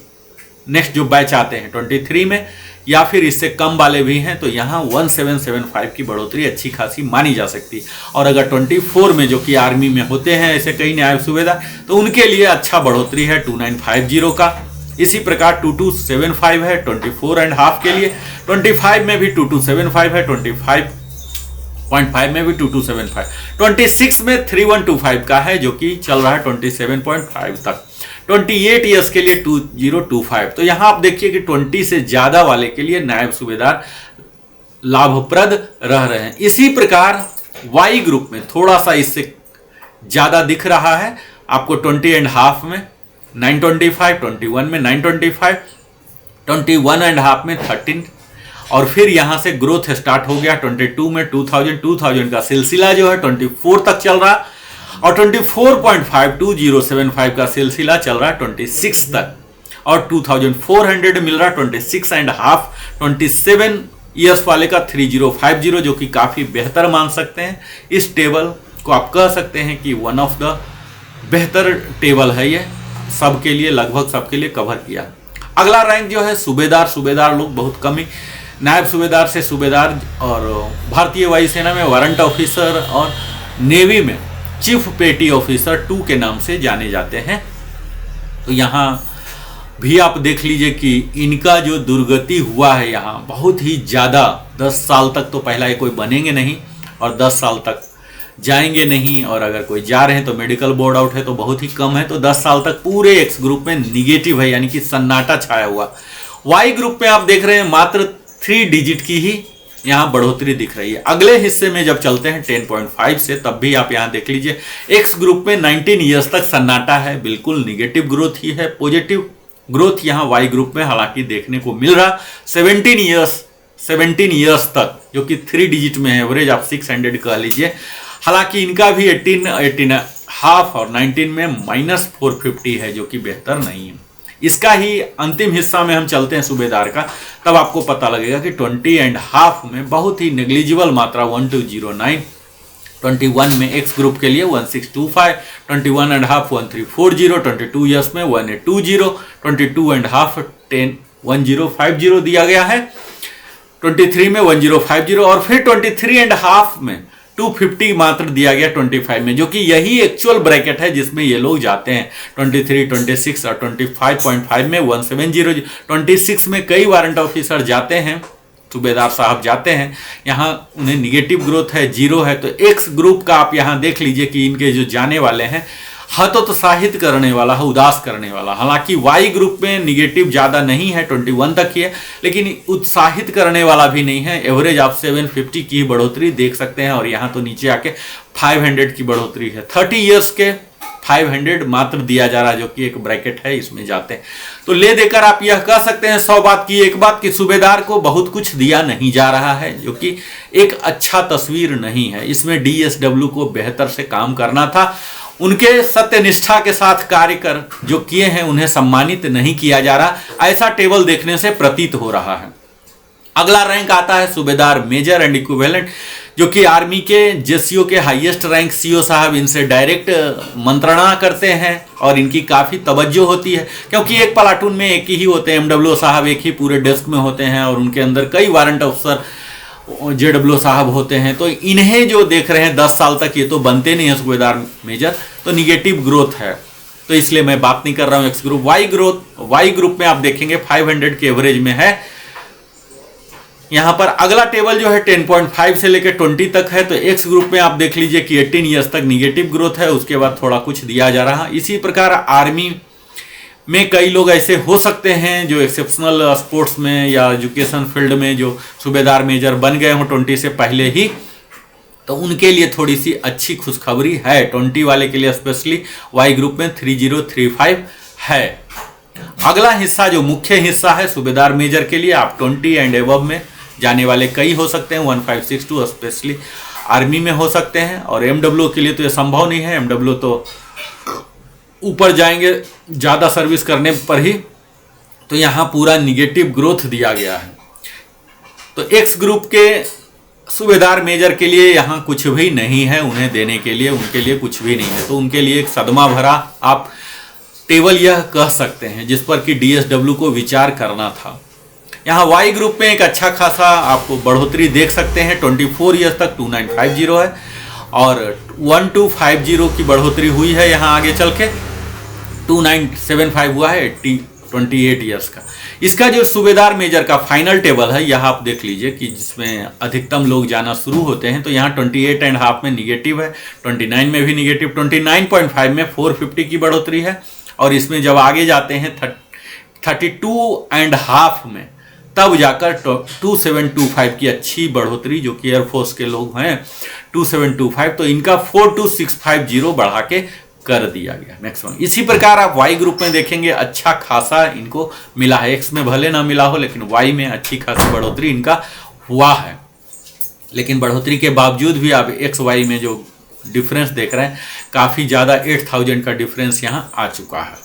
नेक्स्ट जो बैच आते हैं 23 में, या फिर इससे कम वाले भी हैं, तो यहाँ 1775 की बढ़ोतरी अच्छी खासी मानी जा सकती है। और अगर 24 में, जो कि आर्मी में होते हैं ऐसे कई नायब सूबेदार, तो उनके लिए अच्छा बढ़ोतरी है 2950 का। इसी प्रकार 2275 है 24.5 के लिए, 25 में भी 2275 है, 25.5 में भी 2275, 26 में 3125 का है, जो कि चल रहा है 27.5 तक, 28 ईयर्स के लिए 2025। तो यहां आप देखिए कि 20 से ज्यादा वाले के लिए नायब सूबेदार लाभप्रद रह रहे हैं। इसी प्रकार वाई ग्रुप में थोड़ा सा इससे ज्यादा दिख रहा है आपको, 20.5 में 925, 21 में 925, 21.5 में 13, और फिर यहां से ग्रोथ स्टार्ट हो गया 22 में 2000 का सिलसिला जो है 24 तक चल रहा, और 24.5 2075 का सिलसिला चल रहा है 26 तक, और 2400 मिल रहा 26.5, 27 ईयर्स वाले का 3050, जो कि काफी बेहतर मान सकते हैं। इस टेबल को आप कह सकते हैं कि वन ऑफ द बेहतर टेबल है, ये सबके लिए, लगभग सबके लिए कवर किया। अगला रैंक जो है सूबेदार लोग बहुत कम ही, नायब सूबेदार से सूबेदार, और भारतीय वायुसेना में वारंट ऑफिसर, और नेवी में चीफ पेटी ऑफिसर 2 के नाम से जाने जाते हैं। तो यहाँ भी आप देख लीजिए कि इनका जो दुर्गति हुआ है यहाँ बहुत ही ज़्यादा, 10 साल तक तो पहला ये कोई बनेंगे नहीं, और 10 साल तक जाएंगे नहीं, और अगर कोई जा रहे हैं तो मेडिकल बोर्ड आउट है, तो बहुत ही कम है। तो 10 साल तक पूरे एक्स ग्रुप में निगेटिव है, यानी कि सन्नाटा छाया हुआ। वाई ग्रुप में आप देख रहे हैं मात्र 3 डिजिट की ही यहाँ बढ़ोतरी दिख रही है। अगले हिस्से में जब चलते हैं 10.5 से, तब भी आप यहाँ देख लीजिए एक्स ग्रुप में 19 ईयर्स तक सन्नाटा है, बिल्कुल निगेटिव ग्रोथ ही है। पॉजिटिव ग्रोथ यहाँ वाई ग्रुप में हालांकि देखने को मिल रहा 17 ईयर्स तक, जो कि 3 डिजिट में है, एवरेज आप 600 कह लीजिए। हालांकि इनका भी 18.5 और 19 में -450 है, जो कि बेहतर नहीं है। इसका ही अंतिम हिस्सा में हम चलते हैं सूबेदार का, तब आपको पता लगेगा कि 20.5 में बहुत ही नेग्लिजिबल मात्रा 1209, 21 में एक्स ग्रुप के लिए 1625, 21.5 1340, 22 ईयर्स में 1820, 22.5 1050 दिया गया है, 23 में 1050, और फिर 23.5 में 250 मात्र दिया गया 25 में, जो कि यही एक्चुअल ब्रैकेट है जिसमें ये लोग जाते हैं। 23, 26 और 25.5 में 170, 26 में कई वारंट ऑफिसर जाते हैं, सूबेदार साहब जाते हैं, यहाँ उन्हें निगेटिव ग्रोथ है, 0 है। तो एक्स ग्रुप का आप यहाँ देख लीजिए कि इनके जो जाने वाले हैं हतोत्साहित करने वाला है, उदास करने वाला। हालांकि वाई ग्रुप में निगेटिव ज़्यादा नहीं है, 21 तक ही है, लेकिन उत्साहित करने वाला भी नहीं है। एवरेज आप 750 की बढ़ोतरी देख सकते हैं, और यहाँ तो नीचे आके 500 की बढ़ोतरी है। 30 ईयर्स के 500 मात्र दिया जा रहा है, जो कि एक ब्रैकेट है, इसमें जाते हैं। तो ले देकर आप यह कह सकते हैं 100 बात की एक बात, कि सूबेदार को बहुत कुछ दिया नहीं जा रहा है, जो कि एक अच्छा तस्वीर नहीं है। इसमें DSW को बेहतर से काम करना था। उनके सत्यनिष्ठा के साथ कार्य कर जो किए हैं उन्हें सम्मानित नहीं किया जा रहा, ऐसा टेबल देखने से प्रतीत हो रहा है। अगला रैंक आता है सूबेदार मेजर एंड इक्विवेलेंट, जो कि आर्मी के जेसीओ के हाईएस्ट रैंक सीओ साहब इनसे डायरेक्ट मंत्रणा करते हैं और इनकी काफ़ी तवज्जो होती है, क्योंकि एक प्लाटून में एक ही होते हैं। एमडब्ल्यू साहब एक ही पूरे डेस्क में होते हैं और उनके अंदर कई वारंट अफसर जेडब्ल्यू साहब होते हैं। तो इन्हें जो देख रहे हैं 10 साल तक, ये तो बनते नहीं है सूबेदार मेजर, तो निगेटिव ग्रोथ है, तो इसलिए मैं बात नहीं कर रहा हूँ। एक्स ग्रुप वाई ग्रुप में आप देखेंगे 500 के एवरेज में है। यहाँ पर अगला टेबल जो है 10.5 से लेकर 20 तक है, तो एक्स ग्रुप में आप देख लीजिए कि 18 ईयर्स तक निगेटिव ग्रोथ है, उसके बाद थोड़ा कुछ दिया जा रहा है। इसी प्रकार आर्मी में कई लोग ऐसे हो सकते हैं जो एक्सेप्शनल स्पोर्ट्स में या एजुकेशन फील्ड में जो सूबेदार मेजर बन गए हों 20 से पहले ही, तो उनके लिए थोड़ी सी अच्छी खुशखबरी है। 20 वाले के लिए स्पेशली वाई ग्रुप में 3035 है। अगला हिस्सा जो मुख्य हिस्सा है सूबेदार मेजर के लिए, आप 20 एंड एबव में जाने वाले कई हो सकते हैं, 1562 स्पेशली आर्मी में हो सकते हैं। और एमडब्ल्यू के लिए तो ये संभव नहीं है, एमडब्ल्यू तो ऊपर जाएंगे ज़्यादा सर्विस करने पर ही। तो यहाँ पूरा निगेटिव ग्रोथ दिया गया है। तो एक्स ग्रुप के सूबेदार मेजर के लिए यहाँ कुछ भी नहीं है उन्हें देने के लिए, उनके लिए कुछ भी नहीं है। तो उनके लिए एक सदमा भरा आप टेबल यह कह सकते हैं जिस पर कि डीएसडब्ल्यू को विचार करना था। यहाँ वाई ग्रुप में एक अच्छा खासा आपको बढ़ोतरी देख सकते हैं। 24 ईयर्स तक 2950 है और 1250 की बढ़ोतरी हुई है। यहाँ आगे चल के 2975 हुआ है 28 ईयर्स का। इसका जो सूबेदार मेजर का फाइनल टेबल है यह आप देख लीजिए कि जिसमें अधिकतम लोग जाना शुरू होते हैं। तो यहाँ 28.5 में निगेटिव है, 29 में भी निगेटिव, 29.5 में 450 की बढ़ोतरी है। और इसमें जब आगे जाते हैं 32.5 में तब जाकर 2725 की अच्छी बढ़ोतरी, जो कि एयरफोर्स के लोग हैं 2725, तो इनका 42650 बढ़ा के कर दिया गया मैक्सिमम। इसी प्रकार आप वाई ग्रुप में देखेंगे अच्छा खासा इनको मिला है। एक्स में भले ना मिला हो लेकिन वाई में अच्छी खासी बढ़ोतरी इनका हुआ है। लेकिन बढ़ोतरी के बावजूद भी आप एक्स वाई में जो डिफरेंस देख रहे हैं काफ़ी ज़्यादा 8000 का डिफरेंस यहाँ आ चुका है।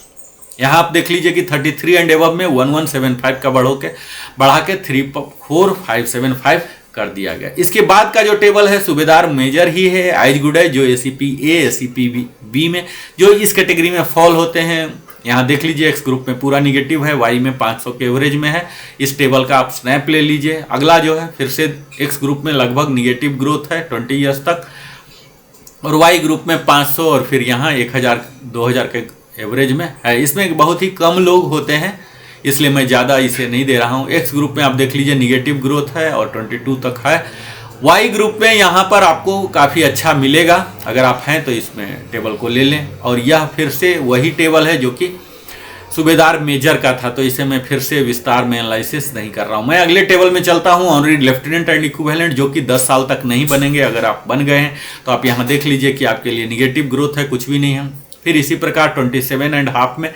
यहाँ आप देख लीजिए कि 33 एंड एबव में 1175 का बढ़ा के 34575 कर दिया गया। इसके बाद का जो टेबल है सूबेदार मेजर ही है, एज गुड है, जो एसीपी ए एसीपी बी में जो इस कैटेगरी में फॉल होते हैं। यहाँ देख लीजिए एक्स ग्रुप में पूरा निगेटिव है, वाई में 500 के एवरेज में है। इस टेबल का आप स्नैप ले लीजिए। अगला जो है फिर से एक्स ग्रुप में लगभग निगेटिव ग्रोथ है 20 ईयर्स तक, और वाई ग्रुप में 500 और फिर यहाँ 1000 2000 के एवरेज में है। इसमें बहुत ही कम लोग होते हैं इसलिए मैं ज़्यादा इसे नहीं दे रहा हूँ। एक्स ग्रुप में आप देख लीजिए निगेटिव ग्रोथ है और 22 तक है। वाई ग्रुप में यहाँ पर आपको काफ़ी अच्छा मिलेगा, अगर आप हैं तो इसमें टेबल को ले लें। और यह फिर से वही टेबल है जो कि सूबेदार मेजर का था, तो इसे मैं फिर से विस्तार में एनालिसिस नहीं कर रहा हूँ। मैं अगले टेबल में चलता हूँ, ऑनरी लेफ्टिनेंट एंड इक्विवेलेंट, जो कि 10 साल तक नहीं बनेंगे। अगर आप बन गए हैं तो आप यहाँ देख लीजिए कि आपके लिए निगेटिव ग्रोथ है, कुछ भी नहीं है। फिर इसी प्रकार 27.5 में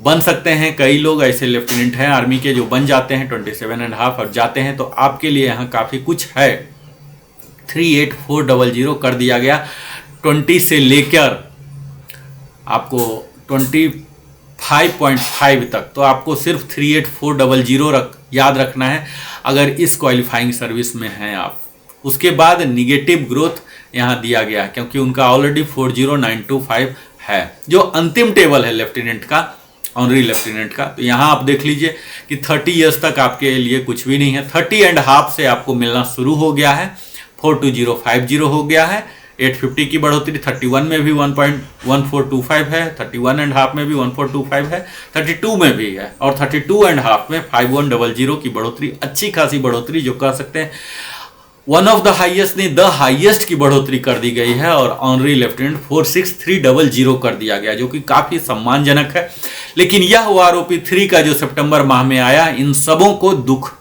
बन सकते हैं। कई लोग ऐसे लेफ्टिनेंट हैं आर्मी के जो बन जाते हैं 27.5 और जाते हैं, तो आपके लिए यहाँ काफ़ी कुछ है। 38400 कर दिया गया 20 से लेकर आपको 25.5 तक, तो आपको सिर्फ 38400 याद रखना है अगर इस क्वालिफाइंग सर्विस में हैं आप। उसके बाद निगेटिव ग्रोथ यहाँ दिया गया है क्योंकि उनका ऑलरेडी 40925 है, जो अंतिम टेबल है लेफ्टिनेंट का, ऑनरी लेफ्टिनेंट का। तो यहाँ आप देख लीजिए कि 30 ईयर्स तक आपके लिए कुछ भी नहीं है। 30.5 से आपको मिलना शुरू हो गया है, 42050 हो गया है, 850 की बढ़ोतरी। 31 में भी 1.1425 है, 31.5 में भी 1425 है, 32 में भी है, और 32.5 में 5100 की बढ़ोतरी, अच्छी खासी बढ़ोतरी जो कह सकते हैं वन ऑफ द हाईएस्ट नहीं द हाईएस्ट की बढ़ोतरी कर दी गई है। और ऑनरी लेफ्टिनेंट 46300 कर दिया गया, जो कि काफ़ी सम्मानजनक है। लेकिन यह OROP 3 का जो सितंबर माह में आया, इन सबों को दुख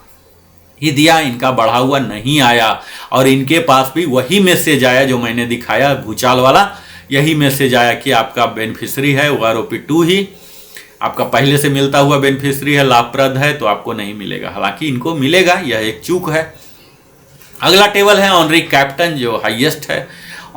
ही दिया, इनका बढ़ा हुआ नहीं आया। और इनके पास भी वही मैसेज आया जो मैंने दिखाया भूचाल वाला, यही मैसेज आया कि आपका बेनिफिशरी है OROP 2 ही, आपका पहले से मिलता हुआ बेनिफिशरी है, लाभप्रद है, तो आपको नहीं मिलेगा। हालांकि इनको मिलेगा, यह एक चूक है। अगला टेबल है ऑनरी कैप्टन, जो हाईएस्ट है।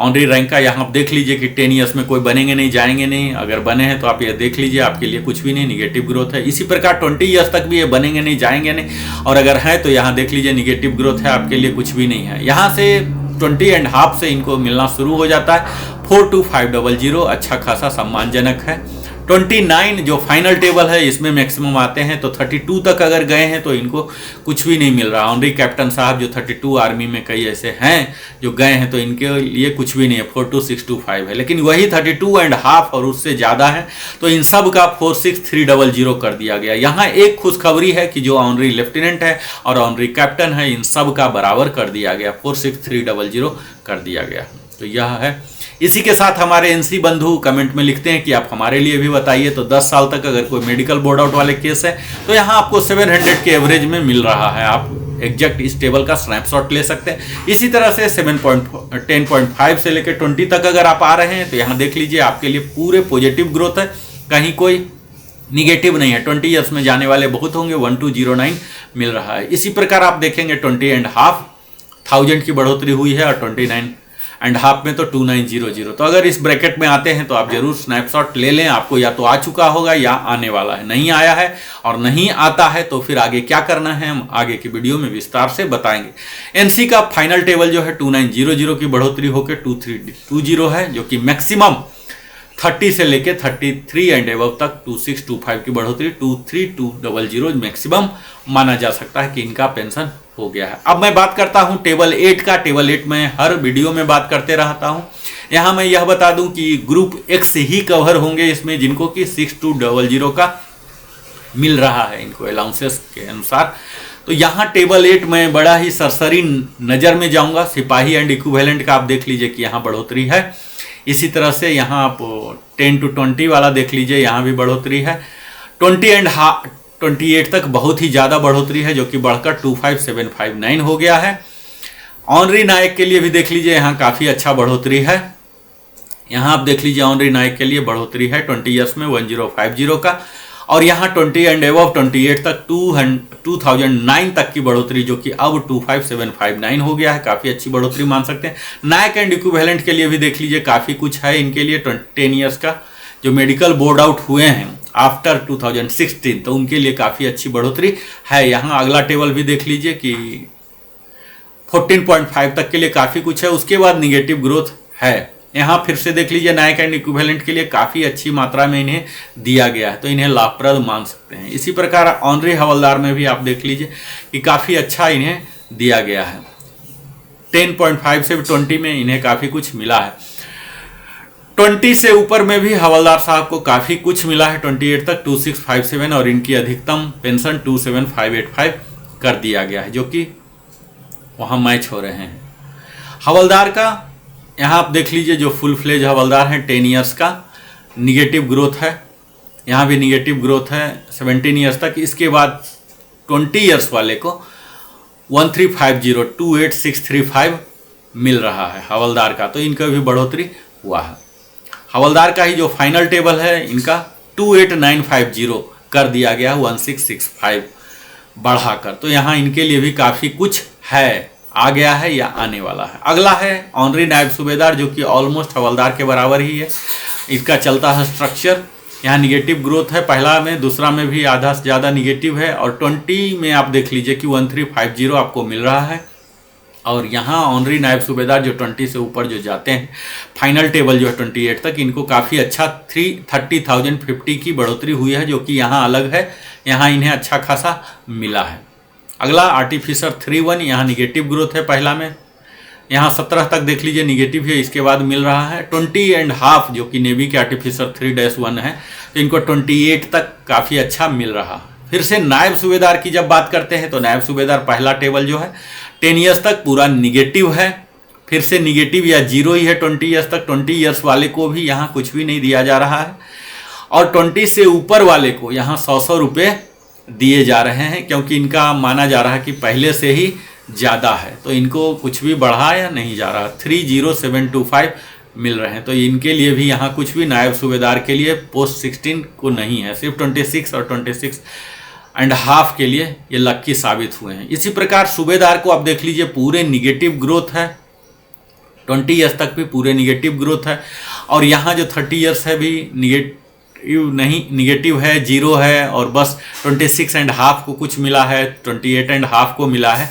ऑनरी रैंक का यहाँ आप देख लीजिए कि 10 ईयर्स में कोई बनेंगे नहीं, जाएंगे नहीं, अगर बने हैं तो आप ये देख लीजिए आपके लिए कुछ भी नहीं, निगेटिव ग्रोथ है। इसी प्रकार 20 ईयर्स तक भी ये बनेंगे नहीं, जाएंगे नहीं, और अगर है तो यहाँ देख लीजिए निगेटिव ग्रोथ है, आपके लिए कुछ भी नहीं है। यहाँ से 20.5 से इनको मिलना शुरू हो जाता है। 42500 अच्छा खासा सम्मानजनक है। 29 जो फाइनल टेबल है इसमें मैक्सिमम आते हैं, तो 32 तक अगर गए हैं तो इनको कुछ भी नहीं मिल रहा। ऑनरी कैप्टन साहब जो 32 आर्मी में कई ऐसे हैं जो गए हैं, तो इनके लिए कुछ भी नहीं है, 42625 है। लेकिन वही 32.5 और उससे ज़्यादा है, तो इन सब का 46300 कर दिया गया। यहाँ एक खुशखबरी है कि जो ऑनरी लेफ्टिनेंट है और ऑनरी कैप्टन है, इन सब का बराबर कर दिया गया, 46300 कर दिया गया। तो यह है। इसी के साथ हमारे एनसी बंधु कमेंट में लिखते हैं कि आप हमारे लिए भी बताइए, तो 10 साल तक अगर कोई मेडिकल बोर्ड आउट वाले केस है तो यहाँ आपको 700 के एवरेज में मिल रहा है। आप एग्जैक्ट इस टेबल का स्नैपशॉट ले सकते हैं। इसी तरह से 10.5 से लेकर 20 तक अगर आप आ रहे हैं तो यहाँ देख लीजिए आपके लिए पूरे पॉजिटिव ग्रोथ है, कहीं कोई निगेटिव नहीं है। 20 ईयर्स में जाने वाले बहुत होंगे, 1209 मिल रहा है। इसी प्रकार आप देखेंगे 20.5 की बढ़ोतरी हुई है और 29.5 में तो 2900। तो अगर इस ब्रैकेट में आते हैं तो आप जरूर स्नैपशॉट ले लें, आपको या तो आ चुका होगा या आने वाला है। नहीं आया है और नहीं आता है तो फिर आगे क्या करना है हम आगे की वीडियो में विस्तार से बताएंगे। एनसी का फाइनल टेबल जो है 2900 की बढ़ोतरी होकर 2320 है, जो कि मैक्सिमम 30 से लेके 33 एंड एबव तक 2625 की बढ़ोतरी 23200 मैक्सिमम माना जा सकता है कि इनका पेंशन हो गया है। अब मैं बात करता हूं टेबल 8 का। टेबल 8 में हर वीडियो में बात करते रहता हूं। यहां मैं यह बता दूं कि ग्रुप एक्स ही कवर होंगे इसमें, जिनको कि 6200 का मिल रहा है इनको अलाउंसेस के अनुसार। तो यहाँ टेबल 8 में बड़ा ही सरसरी नज़र में जाऊंगा। सिपाही एंड इक्विवेलेंट का आप देख लीजिए कि यहाँ बढ़ोतरी है। इसी तरह से यहाँ आप 10 to 20 वाला देख लीजिए, यहाँ भी बढ़ोतरी है। 28 तक बहुत ही ज़्यादा बढ़ोतरी है, जो कि बढ़कर 25759 हो गया है। ऑनरी नायक के लिए भी देख लीजिए, यहाँ काफ़ी अच्छा बढ़ोतरी है। यहाँ आप देख लीजिए ऑनरी नायक के लिए बढ़ोतरी है 20 ईयर्स में 1050 का, और यहाँ 20 एंड एबव 28 तक 2009 तक की बढ़ोतरी, जो कि अब 25759 हो गया है। काफ़ी अच्छी बढ़ोतरी मान सकते हैं। नायक एंड इक्विवेलेंट के लिए भी देख लीजिए काफ़ी कुछ है इनके लिए। 10 ईयर्स का जो मेडिकल बोर्ड आउट हुए हैं आफ्टर 2016, तो उनके लिए काफ़ी अच्छी बढ़ोतरी है। यहाँ अगला टेबल भी देख लीजिए कि 14.5 तक के लिए काफ़ी कुछ है। उसके बाद निगेटिव ग्रोथ है। यहाँ फिर से देख लीजिए नायक एंड इक्विवेलेंट के लिए काफ़ी अच्छी मात्रा में इन्हें दिया गया है, तो इन्हें लाभप्रद मान सकते हैं। इसी प्रकार ऑनरी हवलदार में भी आप देख लीजिए कि काफ़ी अच्छा इन्हें दिया गया है। 10.5 से 20 में इन्हें काफ़ी कुछ मिला है। 20 से ऊपर में भी हवलदार साहब को काफ़ी कुछ मिला है। 28 तक 2657 और इनकी अधिकतम पेंशन 27585 कर दिया गया है, जो कि वहाँ मैच हो रहे हैं। हवलदार का यहाँ आप देख लीजिए जो फुल फ्लेज हवलदार हैं 10 ईयर्स का निगेटिव ग्रोथ है। यहाँ भी निगेटिव ग्रोथ है 17 ईयर्स तक। इसके बाद 20 ईयर्स वाले को 135028635 मिल रहा है हवलदार का, तो इनका भी बढ़ोतरी हुआ है। हवलदार का ही जो फाइनल टेबल है इनका 28950 कर दिया गया 1665 बढ़ाकर, तो यहाँ इनके लिए भी काफ़ी कुछ है, आ गया है या आने वाला है। अगला है ऑनरी नायब सूबेदार, जो कि ऑलमोस्ट हवलदार के बराबर ही है। इसका चलता है स्ट्रक्चर। यहाँ निगेटिव ग्रोथ है पहला में, दूसरा में भी आधा से ज़्यादा निगेटिव है, और 20 में आप देख लीजिए कि 1350 आपको मिल रहा है। और यहाँ ऑनरी नायब सूबेदार जो 20 से ऊपर जो जाते हैं, फाइनल टेबल जो है 28 तक, इनको काफ़ी अच्छा 30,050 की बढ़ोतरी हुई है, जो कि यहाँ अलग है। यहाँ इन्हें अच्छा खासा मिला है। अगला आर्टिफिसर 31, यहाँ निगेटिव ग्रोथ है पहला में। यहाँ 17 तक देख लीजिए निगेटिव है, इसके बाद मिल रहा है 20.5 जो कि नेवी के आर्टिफिसर 3-1 है, तो इनको 28 तक काफ़ी अच्छा मिल रहा है। फिर से नायब सूबेदार की जब बात करते हैं तो नायब सूबेदार पहला टेबल जो है 10 ईयर्स तक पूरा निगेटिव है। फिर से निगेटिव या जीरो ही है 20 ईयर्स तक। 20 ईयर्स वाले को भी यहाँ कुछ भी नहीं दिया जा रहा है, और 20 से ऊपर वाले को यहाँ 100 रुपये दिए जा रहे हैं, क्योंकि इनका माना जा रहा है कि पहले से ही ज़्यादा है, तो इनको कुछ भी बढ़ाया नहीं जा रहा। 30725 मिल रहे हैं, तो इनके लिए भी यहाँ कुछ भी नायब सूबेदार के लिए पोस्ट 16 को नहीं है, सिर्फ 26 और 26.5 के लिए ये लक्की साबित हुए हैं। इसी प्रकार सूबेदार को आप देख लीजिए पूरे निगेटिव ग्रोथ है। 20 ईयर्स तक भी पूरे निगेटिव ग्रोथ है। और यहाँ जो 30 ईयर्स है भी निगेटिव है, जीरो है, और बस 26.5 को कुछ मिला है, 28.5 को मिला है।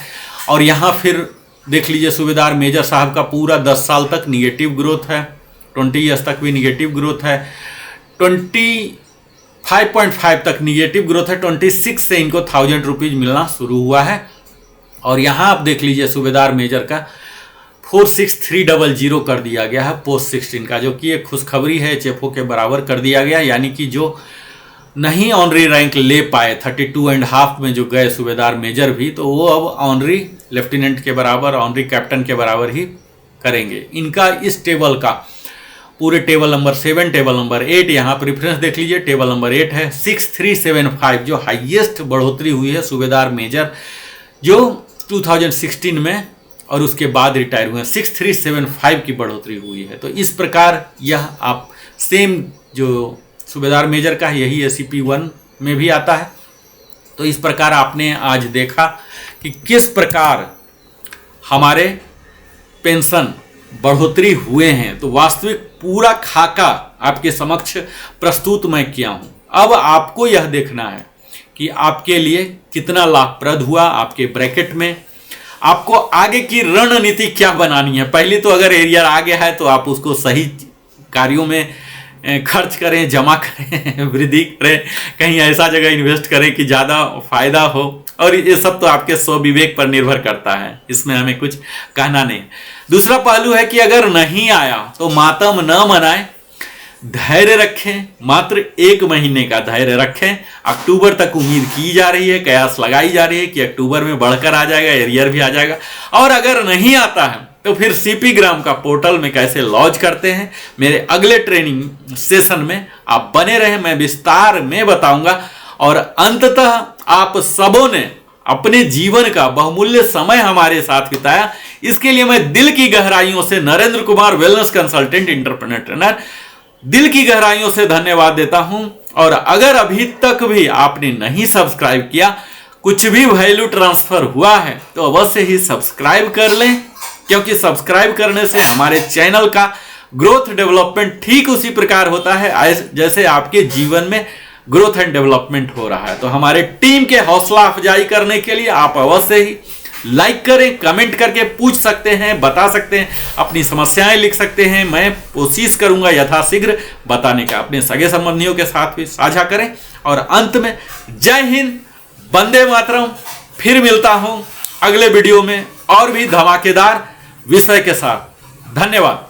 और यहाँ फिर देख लीजिए सूबेदार मेजर साहब का पूरा 10 साल तक निगेटिव ग्रोथ है, 20 ईयर्स तक भी निगेटिव ग्रोथ है, 25.5 तक निगेटिव ग्रोथ है, 26 से इनको 1000 रुपीज़ मिलना शुरू हुआ है। और यहाँ आप देख लीजिए सूबेदार मेजर का 46300 कर दिया गया है पोस्ट 16 का, जो कि एक खुशखबरी है, एचएफओ के बराबर कर दिया गया। यानी कि जो नहीं ऑनरी रैंक ले पाए 32.5 में जो गए सूबेदार मेजर भी, तो वो अब ऑनरी लेफ्टिनेंट के बराबर, ऑनरी कैप्टन के बराबर ही करेंगे। इनका इस टेबल का पूरे टेबल नंबर 7, टेबल नंबर 8, यहाँ प्रेफरेंस देख लीजिए, टेबल नंबर 8 है 6375, जो हाईएस्ट बढ़ोतरी हुई है सूबेदार मेजर जो 2016 में और उसके बाद रिटायर हुए हैं, 6375 की बढ़ोतरी हुई है। तो इस प्रकार यह आप सेम जो सूबेदार मेजर का यही ACP 1 में भी आता है। तो इस प्रकार आपने आज देखा कि किस प्रकार हमारे पेंशन बढ़ोतरी हुए हैं। तो वास्तविक पूरा खाका आपके समक्ष प्रस्तुत मैं किया हूं। अब आपको यह देखना है कि आपके लिए कितना लाभप्रद हुआ, आपके ब्रैकेट में आपको आगे की रणनीति क्या बनानी है। पहले तो अगर एरियर आ गया है तो आप उसको सही कार्यों में खर्च करें, जमा करें, वृद्धि करें, कहीं ऐसा जगह इन्वेस्ट करें कि ज़्यादा फायदा हो। और ये सब तो आपके स्वविवेक पर निर्भर करता है, इसमें हमें कुछ कहना नहीं। दूसरा पहलू है कि अगर नहीं आया तो मातम न मनाएं, धैर्य रखें, मात्र 1 महीने का धैर्य रखें। अक्टूबर तक उम्मीद की जा रही है, कयास लगाई जा रही है कि अक्टूबर में बढ़कर आ जाएगा, एरियर भी आ जाएगा। और अगर नहीं आता है तो फिर CP ग्राम का पोर्टल में कैसे लॉन्च करते हैं, मेरे अगले ट्रेनिंग सेशन में आप बने रहें, मैं विस्तार में बताऊंगा। और अंततः आप सबों ने अपने जीवन का बहुमूल्य समय हमारे साथ बिताया, इसके लिए मैं दिल की गहराइयों से Narendra Kumar wellness consultant entrepreneur trainer दिल की गहराइयों से धन्यवाद देता हूं। और अगर अभी तक भी आपने नहीं सब्सक्राइब किया, कुछ भी वैल्यू ट्रांसफर हुआ है तो अवश्य ही सब्सक्राइब कर लें, क्योंकि सब्सक्राइब करने से हमारे चैनल का ग्रोथ डेवलपमेंट ठीक उसी प्रकार होता है जैसे आपके जीवन में ग्रोथ एंड डेवलपमेंट हो रहा है। तो हमारे टीम के हौसला अफजाई करने के लिए आप अवश्य ही लाइक करें, कमेंट करके पूछ सकते हैं, बता सकते हैं, अपनी समस्याएं लिख सकते हैं। मैं कोशिश करूंगा यथाशीघ्र बताने का। अपने सगे संबंधियों के साथ भी साझा करें। और अंत में जय हिंद, वंदे मातरम। फिर मिलता हूं अगले वीडियो में और भी धमाकेदार विषय के साथ। धन्यवाद।